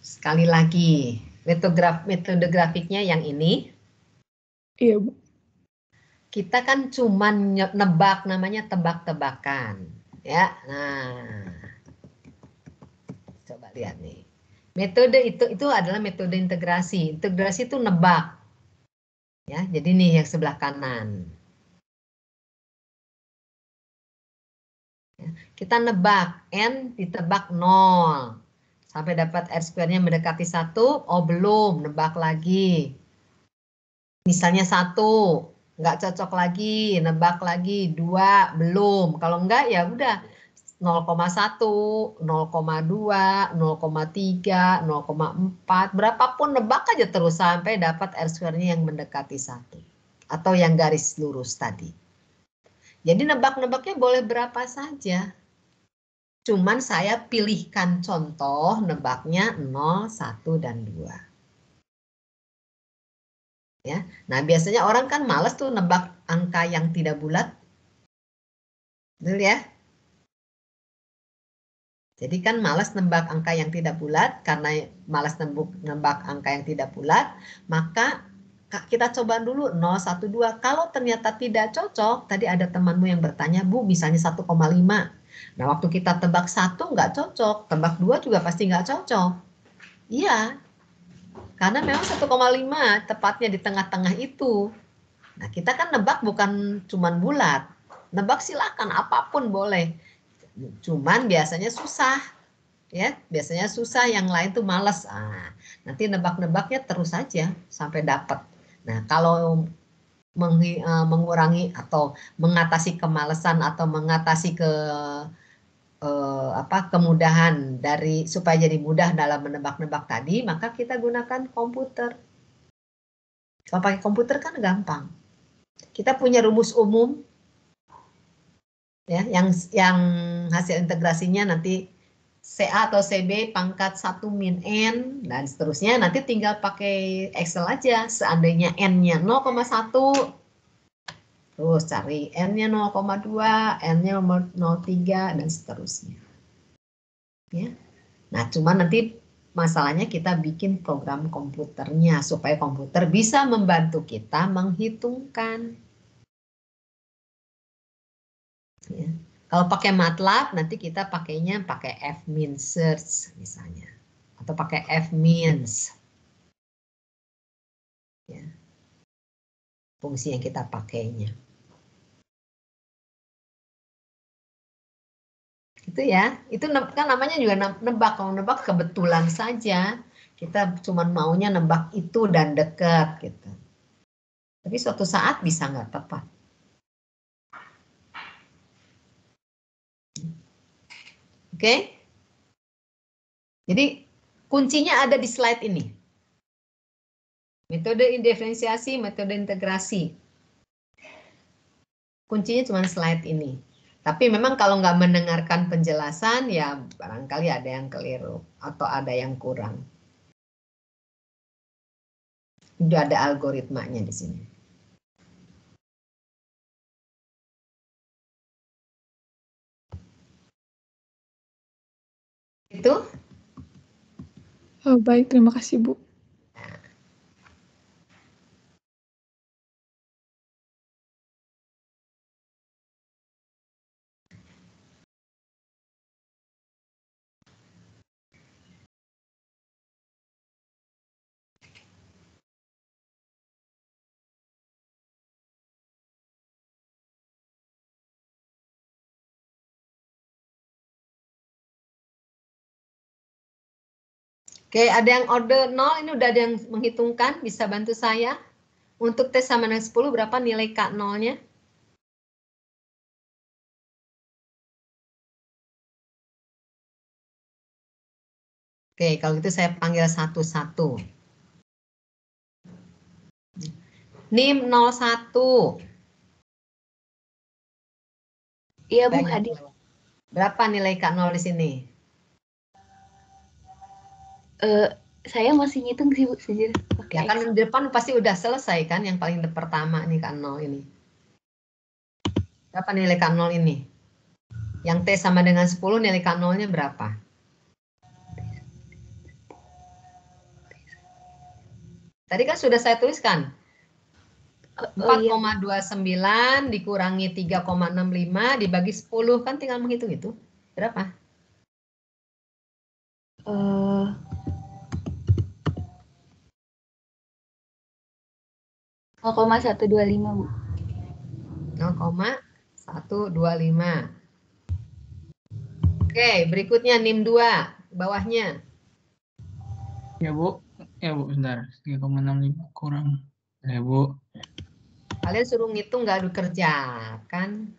Sekali lagi, metode grafiknya yang ini. Iya Bu. Kita kan cuma nebak, namanya tebak-tebakan. Ya, nah. Coba lihat nih. Metode itu adalah metode integrasi. Integrasi itu nebak. Ya, jadi nih yang sebelah kanan. Ya, kita nebak, N ditebak 0. Sampai dapat R-square-nya mendekati 1, oh belum, nebak lagi. Misalnya 1, nggak cocok lagi, nebak lagi, 2, belum. Kalau enggak ya udah 0,1, 0,2, 0,3, 0,4, berapapun nebak aja terus sampai dapat R-square-nya yang mendekati 1. Atau yang garis lurus tadi. Jadi nebak-nebaknya boleh berapa saja. Cuman saya pilihkan contoh nebaknya 0, 1, dan 2. Ya. Nah, biasanya orang kan males tuh nebak angka yang tidak bulat. Betul ya? Jadi kan males nebak angka yang tidak bulat, karena males nebak angka yang tidak bulat, maka kita coba dulu 0, 1, 2. Kalau ternyata tidak cocok, tadi ada temanmu yang bertanya, Bu, misalnya 1,5. Nah, waktu kita tebak 1 nggak cocok, tebak 2 juga pasti nggak cocok. Iya, karena memang 1,5 tepatnya di tengah-tengah itu. Nah, kita kan nebak bukan cuman bulat. Nebak silakan, apapun boleh. Cuman biasanya susah. Ya, biasanya susah, yang lain tuh males. Nah, nanti nebak-nebaknya terus saja sampai dapat. Nah, kalau mengurangi atau mengatasi kemalasan atau mengatasi kemudahan dari supaya jadi mudah dalam menebak-nebak tadi, maka kita gunakan komputer. Kalau pakai komputer kan gampang. Kita punya rumus umum ya, yang hasil integrasinya nanti CA atau CB pangkat 1 min N dan seterusnya, nanti tinggal pakai Excel aja. Seandainya N-nya 0,1, terus cari N-nya 0,2, N-nya 0,3 dan seterusnya. Ya. Nah, cuma nanti masalahnya kita bikin program komputernya supaya komputer bisa membantu kita menghitungkan. Ya. Kalau pakai MATLAB nanti kita pakainya pakai fmin search misalnya, atau pakai fmins. Ya. Fungsi yang kita pakainya. Itu ya, itu kan namanya juga nebak. Kalau nebak kebetulan saja, kita cuma maunya nebak itu dan dekat gitu. Tapi suatu saat bisa nggak tepat. Oke? Jadi kuncinya ada di slide ini. Metode diferensiasi, metode integrasi. Kuncinya cuma slide ini. Tapi memang kalau nggak mendengarkan penjelasan, ya barangkali ada yang keliru atau ada yang kurang. Udah ada algoritmanya di sini. Itu? Baik, terima kasih Bu. Oke, ada yang order 0, ini udah ada yang menghitungkan, bisa bantu saya? Untuk T sama dengan 10, berapa nilai K0-nya? Oke, kalau gitu saya panggil satu-satu. NIM 01. Iya, Bu, Banyak. hadir. Berapa nilai K0 di sini? Saya masih ngitung sih, Bu, sejujurnya. Ya kan di depan pasti udah selesai kan yang paling pertama nih K0 ini. Berapa nilai K0 ini? Yang T sama dengan 10 nilai K0-nya berapa? Tadi kan sudah saya tuliskan. 4,29 dikurangi 3,65 dibagi 10 kan tinggal menghitung itu. Berapa? 0,125, Bu. 0,125. Oke, berikutnya NIM 2, bawahnya. Ya, Bu. Ya, Bu, bentar. 3,65 kurang. Ya, Bu. Kalian suruh ngitung nggak dikerjakan?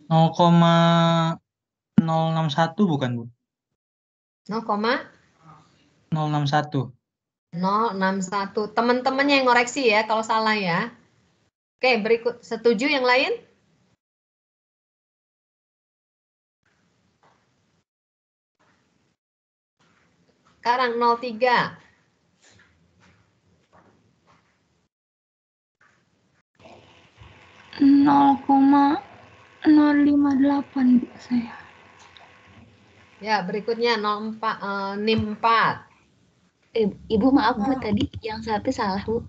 Nol koma 061 bukan, Bu? 061. 061. Teman-temannya yang ngoreksi ya kalau salah ya. Oke, berikut. Setuju yang lain? Sekarang 03. Nol 0,058 Bu, saya. Ya, berikutnya 04, NIM 4. Ibu maaf Bu, tadi yang satu salah Bu.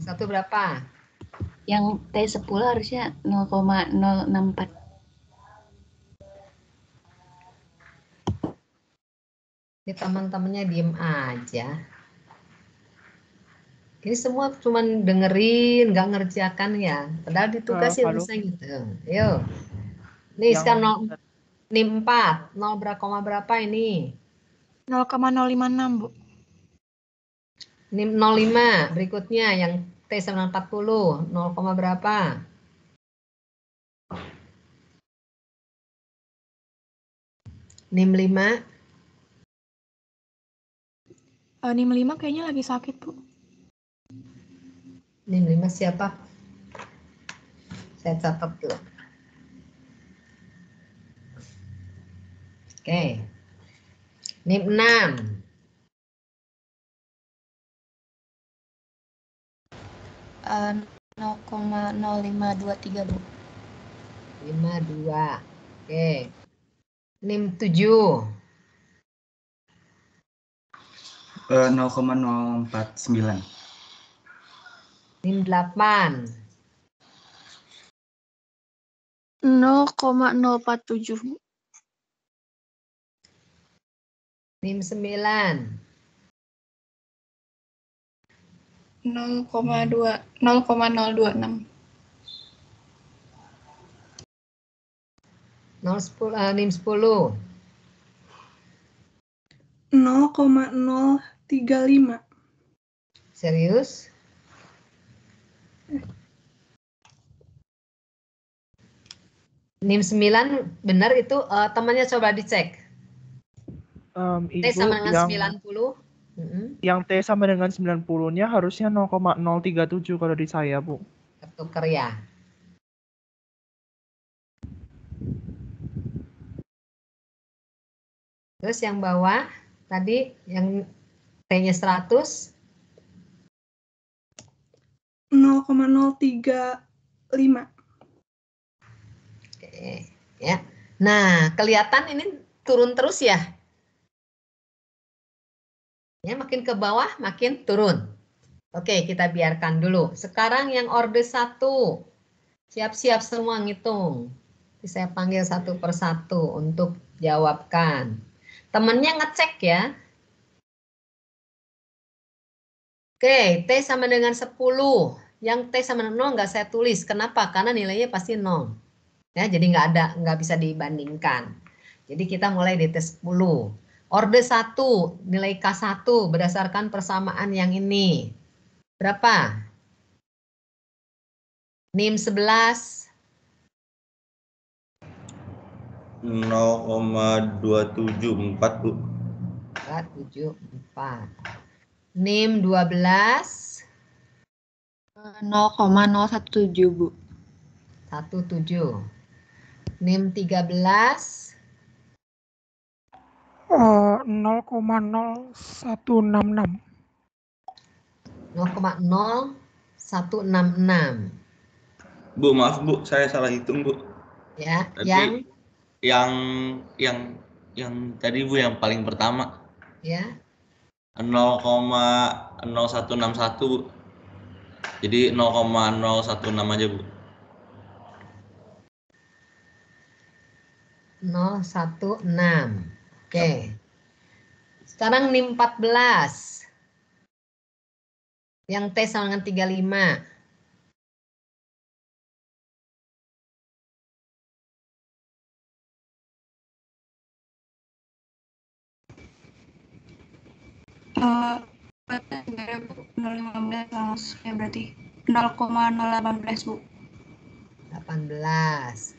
Satu berapa? Yang T10 harusnya 0,064. Ini teman-temannya diem aja. Ini semua cuman dengerin, nggak ngerjakan ya. Padahal ditugasin Halo. bisa gitu. Yuk. Nih Yang sekarang NIM 4. 0 berapa ini? 0,056 Bu. NIM 05. Berikutnya yang T sama 40. 0, berapa? NIM 5. NIM 5 kayaknya lagi sakit Bu. NIM 5 siapa? Saya catat dulu. Oke. NIM 6. 0,0523 Bu. 52. Oke. NIM 7. 0,049. NIM 8. 0,047 Bu. NIM 9. 0,026. NIM 10. 0,035. Serius? NIM 9 benar itu temannya coba dicek. T Ibu sama dengan yang 90. yang T sama dengan 90-nya harusnya 0,037 kalau di saya, Bu. Ketuker ya. Terus yang bawah tadi yang T-nya 100. 0,035. Oke, ya. Nah, kelihatan ini turun terus ya. Ya, makin ke bawah makin turun. Oke, kita biarkan dulu. Sekarang yang orde 1. Siap-siap semua ngitung. Saya panggil satu persatu untuk jawabkan. Temennya ngecek ya. Oke, T sama dengan 10. Yang T sama dengan 0 nggak saya tulis. Kenapa? Karena nilainya pasti 0. Ya, jadi nggak bisa dibandingkan. Jadi kita mulai di T10. Orde 1, nilai K1 berdasarkan persamaan yang ini. Berapa? NIM 11. 0,274, Bu. 274. NIM 12. 0,017, Bu. 17. NIM 13. 0,0166. 0,0166. Bu, maaf Bu, saya salah hitung Bu. Ya, Tapi yang tadi Bu yang paling pertama. Ya. 0,0161 Bu. Jadi 0,016 aja Bu. 016. Oke. Sekarang NIM 14. Yang T sama dengan 35. Berarti 0,018, Bu. 18.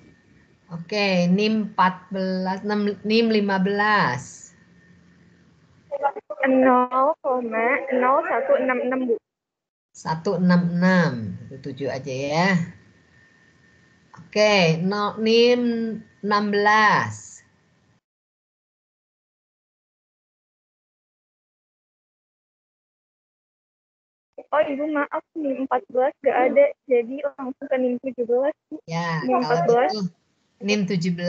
Oke, NIM 14, NIM 15. 0,0166, Bu. 166. Itu 7 aja ya. Oke, NIM 16. Oh, Ibu maaf, NIM 14 nggak ada, jadi langsung ke NIM 17. Ya, NIM kalau 14. gitu NIM 17.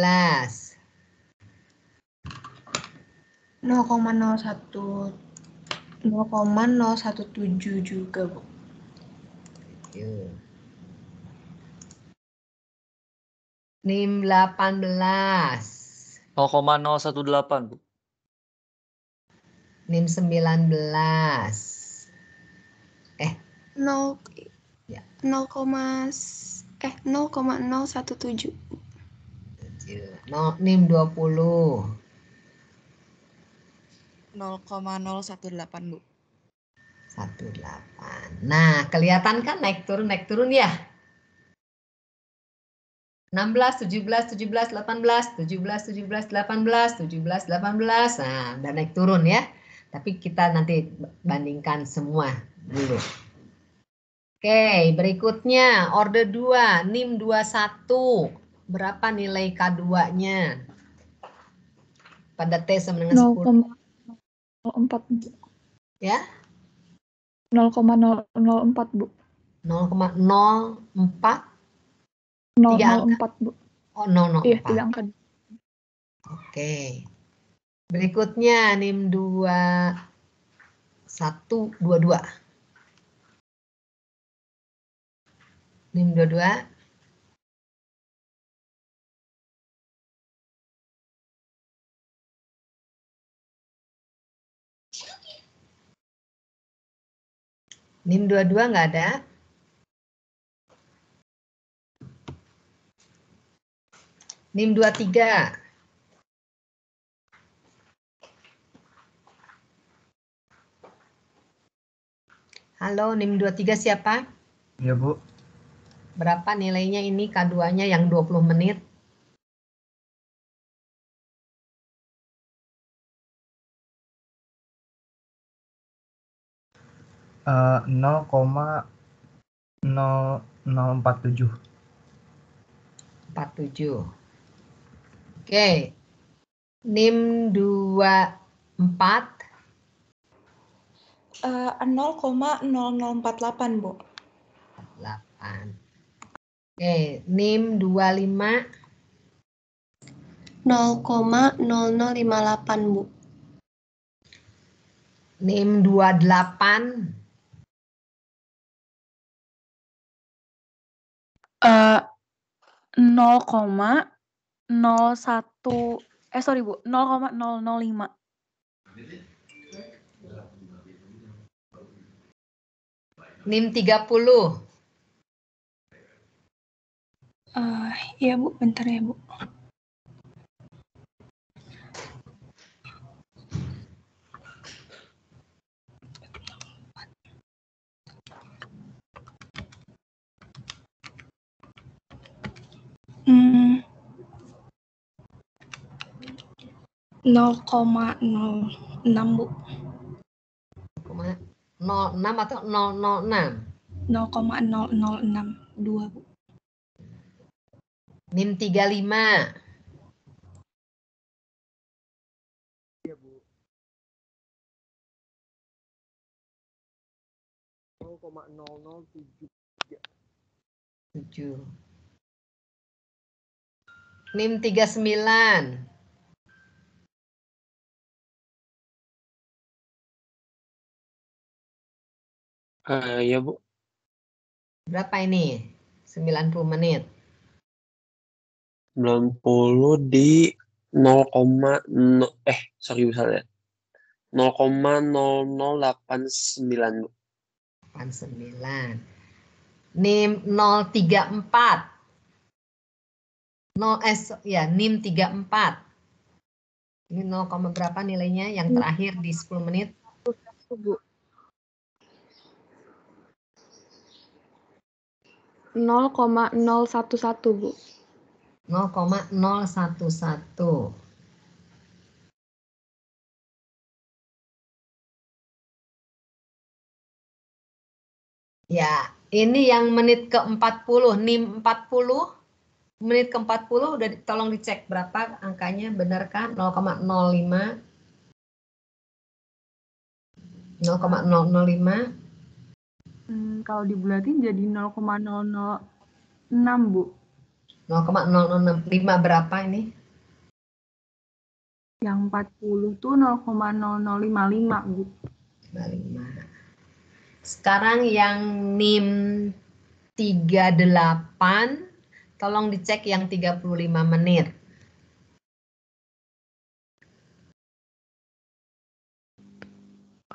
0,017 juga, Bu. NIM 18. 0,018, Bu. NIM 19. 0,017. NIM 20. 0,018, Bu. 18. Nah, kelihatan kan naik turun ya? 16, 17, 17, 18, 17, 17, 18, 17, 18. Nah, udah naik turun ya. Tapi kita nanti bandingkan semua dulu. Oke, berikutnya orde 2, NIM 21. Berapa nilai K2-nya? Pada T sama dengan 10. 0,04, Bu. Ya? 0,004, Bu. 0,04. 004, Bu. Oh, 004. Iya, 3 angka. Oke. Berikutnya NIM 2122. NIM 22. NIM 22 nggak ada. NIM 23. Halo, NIM 23 siapa? Iya, Bu. Berapa nilainya ini K2-nya yang 20 menit? Uh, 0,0047. 47. Oke. NIM 24. 0,0048, Bu. 8. Oke, NIM 25. 0,0058, Bu. NIM 28. 0,01 sorry Bu, 0,005. NIM 30. Iya Bu, bentar ya Bu. Hmm, 0,06 Bu. 06 atau 006? 0,0062 Bu. NIM 35. Iya, Bu. 0,0073. 7. NIM 39. Ya Bu. Berapa ini? 90 menit. 90 di 0,0 sorry misalnya 0,0089 Bu. 89. NIM 034. NIM 34. Ini 0, berapa nilainya yang terakhir di 10 menit? 0,011 Bu. 0,011. Ya, ini yang menit ke-40, NIM 40. Menit ke-40 udah tolong dicek berapa angkanya, benar kan? 0,05. 0,005. Kalau dibulatin jadi 0,006 Bu. 0,005 berapa ini? Yang 40 tuh 0,0055 Bu. 55. Sekarang yang NIM 38, tolong dicek yang 35 menit.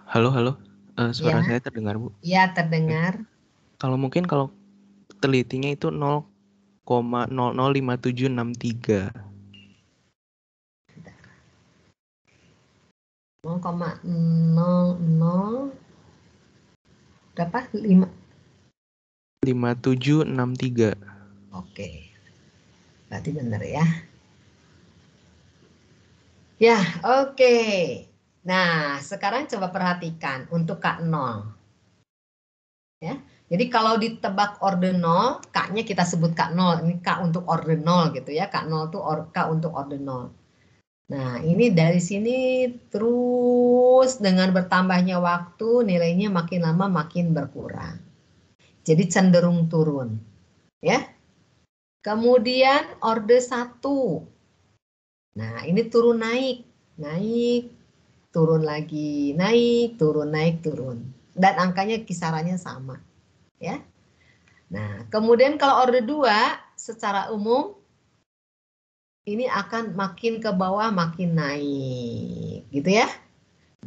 Halo, halo. Suara Ya. saya terdengar, Bu? Ya, terdengar. Kalau telitinya itu 0,005763. 0,00 berapa? 5763. Oke. Berarti benar ya. Ya, oke. Nah, sekarang coba perhatikan untuk K0. Ya. Jadi kalau ditebak orde 0, K-nya kita sebut K0. Ini K untuk orde 0 gitu ya. K0 itu K untuk orde 0. Nah, ini dari sini terus dengan bertambahnya waktu, nilainya makin lama makin berkurang. Jadi cenderung turun. Ya. Kemudian orde 1. Nah, ini turun naik. Naik, turun lagi, naik, turun. Dan angkanya kisarannya sama. Ya. Nah, kemudian kalau orde 2 secara umum ini akan makin ke bawah makin naik, gitu ya.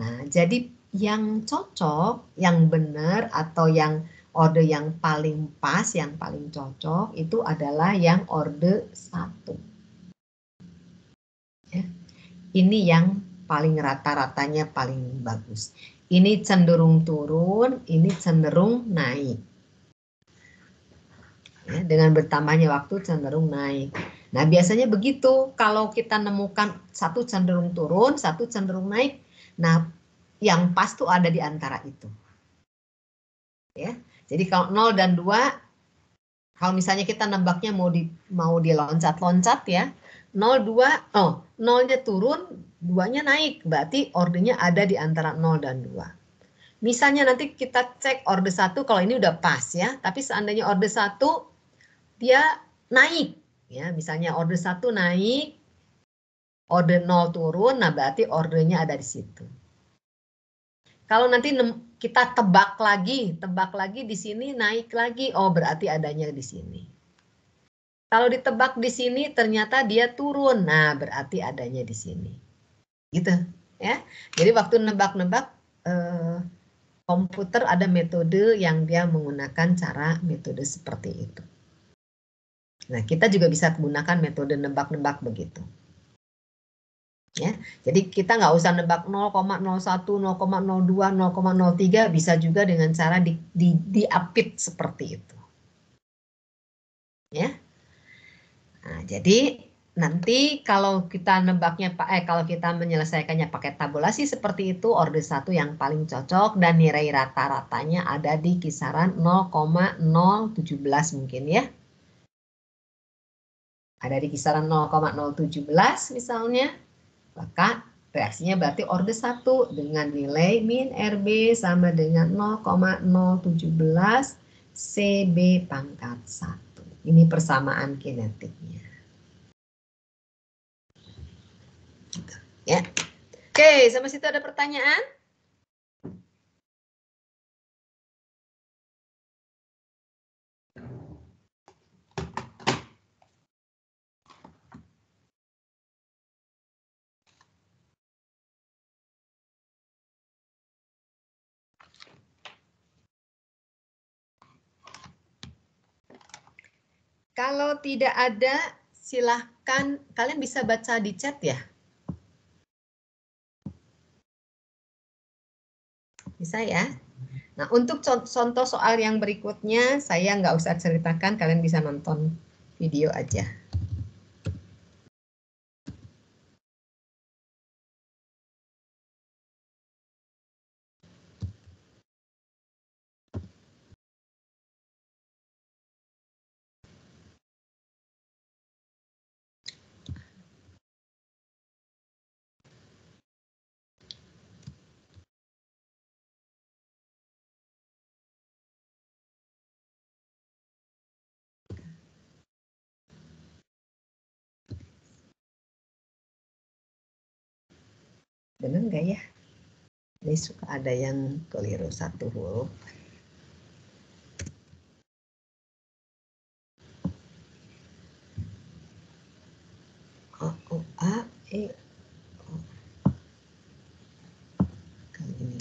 Nah, jadi yang cocok, yang benar atau yang orde yang paling pas, yang paling cocok itu adalah yang orde 1. Ya. Ini yang paling rata-ratanya paling bagus. Ini cenderung turun, ini cenderung naik. Ya, dengan bertambahnya waktu cenderung naik. Nah, biasanya begitu. Kalau kita nemukan satu cenderung turun, satu cenderung naik. Nah, yang pas tuh ada di antara itu. Ya. Jadi kalau 0 dan 2, kalau misalnya kita nembaknya mau diloncat-loncat ya. 0, 2, 0-nya turun, 2-nya naik. Berarti ordenya ada di antara 0 dan 2. Misalnya nanti kita cek orde 1, kalau ini udah pas ya. Tapi seandainya orde 1, dia naik. Ya, misalnya orde 1 naik, orde 0 turun, nah berarti ordenya ada di situ. Kalau nanti kita tebak lagi di sini naik lagi, oh berarti adanya di sini. Kalau ditebak di sini ternyata dia turun, nah berarti adanya di sini. Gitu ya. Jadi waktu nebak-nebak komputer ada metode yang dia menggunakan metode seperti itu. Nah, kita juga bisa menggunakan metode nebak-nebak begitu. Ya, jadi kita nggak usah nebak 0,01, 0,02, 0,03, bisa juga dengan cara diapit seperti itu. Ya. Nah, jadi nanti kalau kita nebaknya kalau kita menyelesaikannya pakai tabulasi seperti itu, orde 1 yang paling cocok dan nilai rata-ratanya ada di kisaran 0,017 mungkin ya. Ada di kisaran 0,017 misalnya, maka reaksinya berarti orde 1 dengan nilai min RB sama dengan 0,017 CB pangkat 1. Ini persamaan kinetiknya. Ya. Oke, sampai situ ada pertanyaan? Kalau tidak ada, silahkan kalian bisa baca di chat ya. Bisa ya. Nah, untuk contoh soal yang berikutnya, saya nggak usah ceritakan, kalian bisa nonton video aja. Benar nggak ya? Ini suka ada yang keliru satu huruf. O, A, E, O. Kali ini.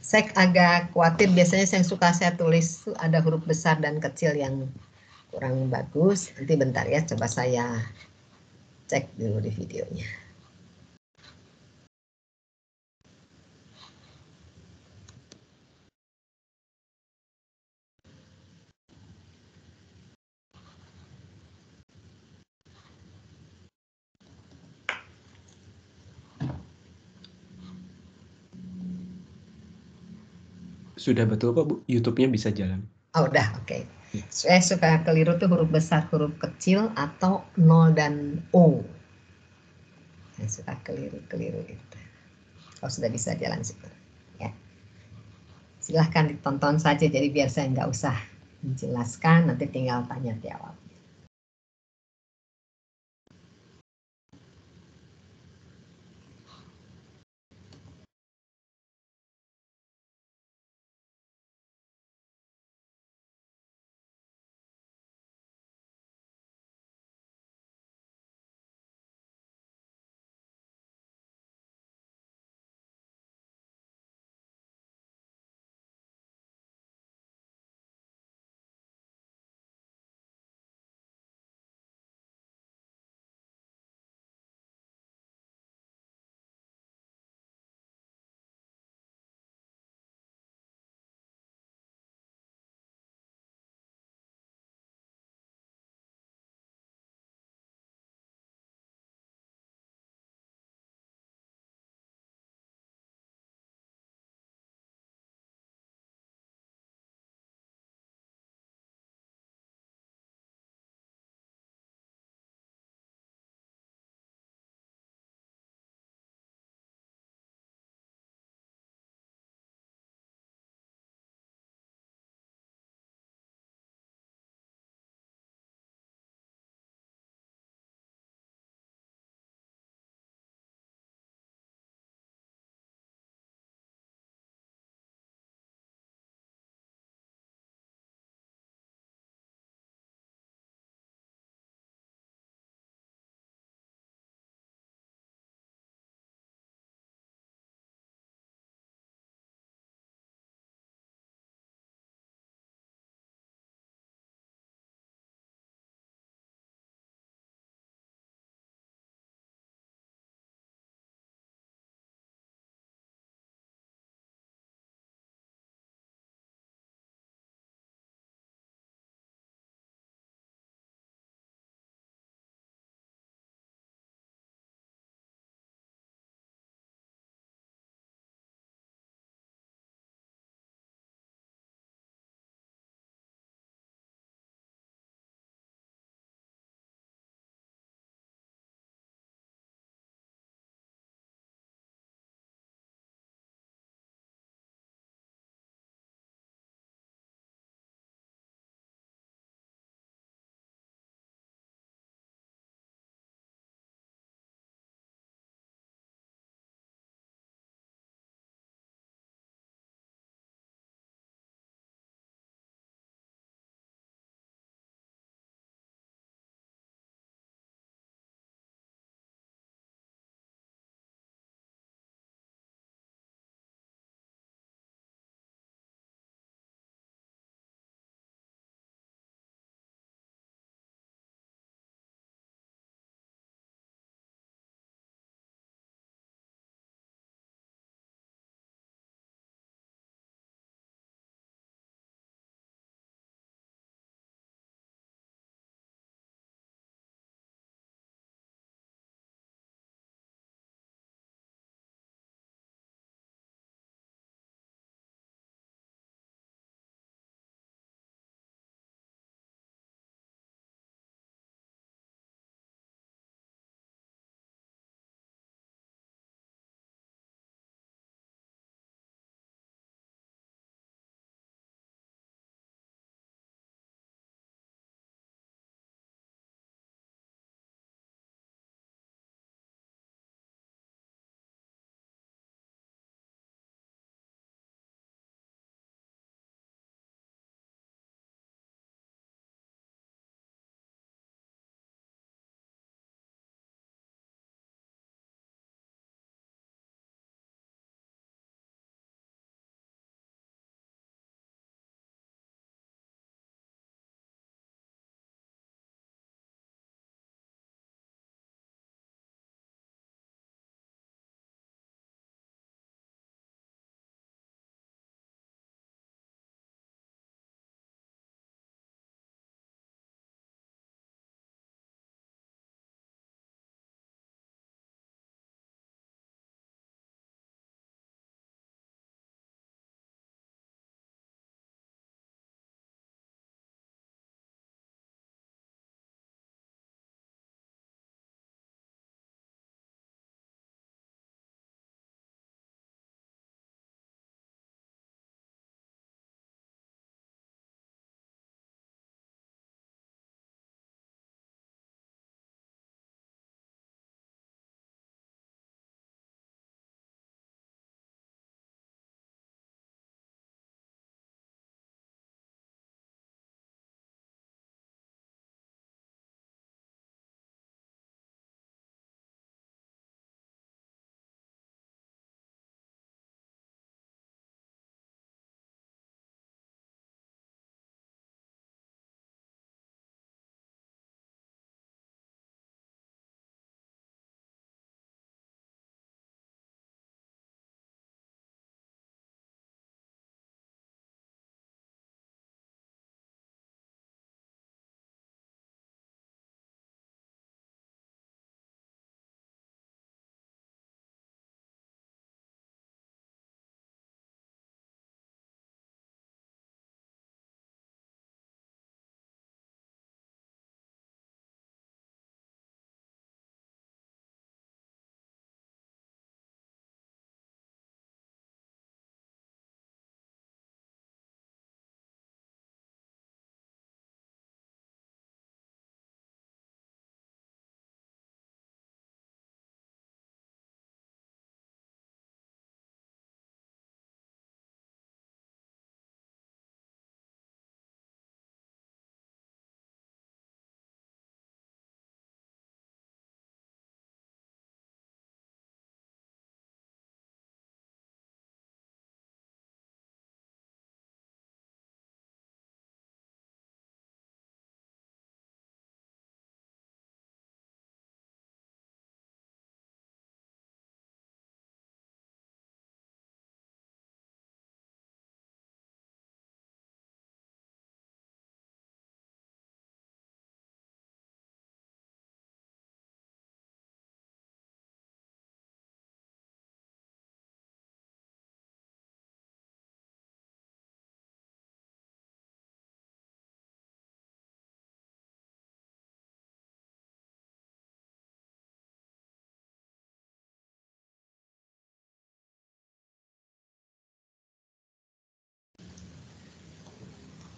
Saya agak khawatir, biasanya yang suka saya tulis ada huruf besar dan kecil yang kurang bagus. Nanti bentar ya, coba saya cek dulu di videonya. Sudah betul kok Bu, YouTube-nya bisa jalan. Oh udah, oke. Saya suka keliru tuh huruf besar, huruf kecil, atau 0 dan O. Saya suka keliru itu. Kalau sudah bisa jalan syukur. Ya. Silahkan ditonton saja, jadi biar saya nggak usah menjelaskan, nanti tinggal tanya jawab.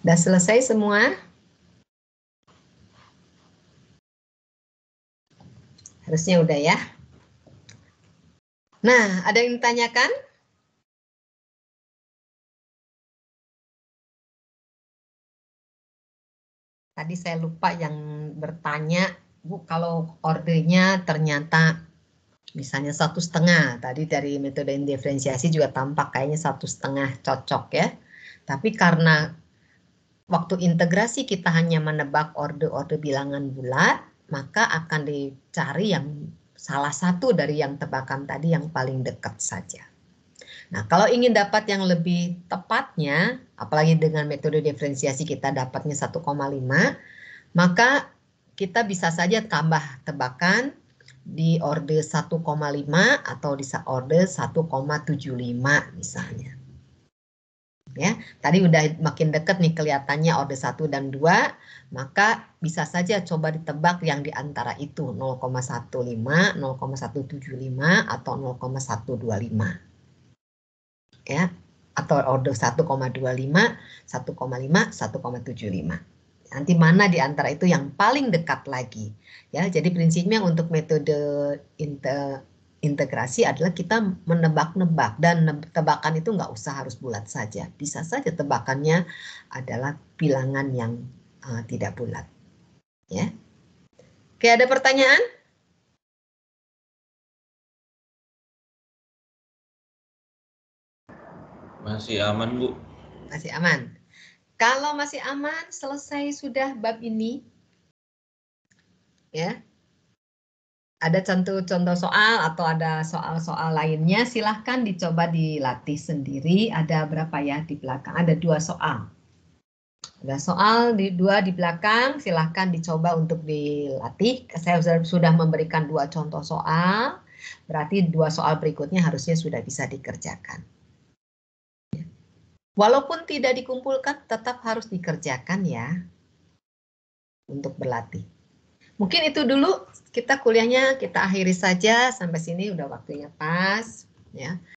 Udah selesai semua? Harusnya udah ya. Nah, ada yang ditanyakan? Tadi saya lupa yang bertanya, Bu, kalau ordernya ternyata misalnya 1,5. Tadi dari metode indiferensiasi juga tampak kayaknya 1,5 cocok ya. Tapi karena waktu integrasi kita hanya menebak order-order bilangan bulat, maka akan dicari yang salah satu dari yang tebakan tadi yang paling dekat saja. Nah, kalau ingin dapat yang lebih tepatnya, apalagi dengan metode diferensiasi kita dapatnya 1,5, maka kita bisa saja tambah tebakan di order 1,5 atau di order 1,75 misalnya. Ya, tadi udah makin dekat nih kelihatannya order 1 dan 2, maka bisa saja coba ditebak yang di antara itu 0,15, 0,175 atau 0,125. Ya, atau order 1,25, 1,5, 1,75. Nanti mana di antara itu yang paling dekat lagi. Ya, jadi prinsipnya untuk metode integrasi adalah kita menebak-nebak, dan tebakan itu nggak usah harus bulat saja. Bisa saja tebakannya adalah bilangan yang tidak bulat. Ya. Oke, ada pertanyaan? Masih aman, Bu. Masih aman. Kalau masih aman, selesai sudah bab ini. Ya. Ada contoh soal atau ada soal-soal lainnya, silahkan dicoba dilatih sendiri. Ada berapa ya di belakang? Ada 2 soal. Ada soal dua di belakang, silahkan dicoba untuk dilatih. Saya sudah memberikan 2 contoh soal, berarti 2 soal berikutnya harusnya sudah bisa dikerjakan. Walaupun tidak dikumpulkan, tetap harus dikerjakan ya, untuk berlatih. Mungkin itu dulu, kita kuliahnya kita akhiri saja, sampai sini udah waktunya pas. Ya.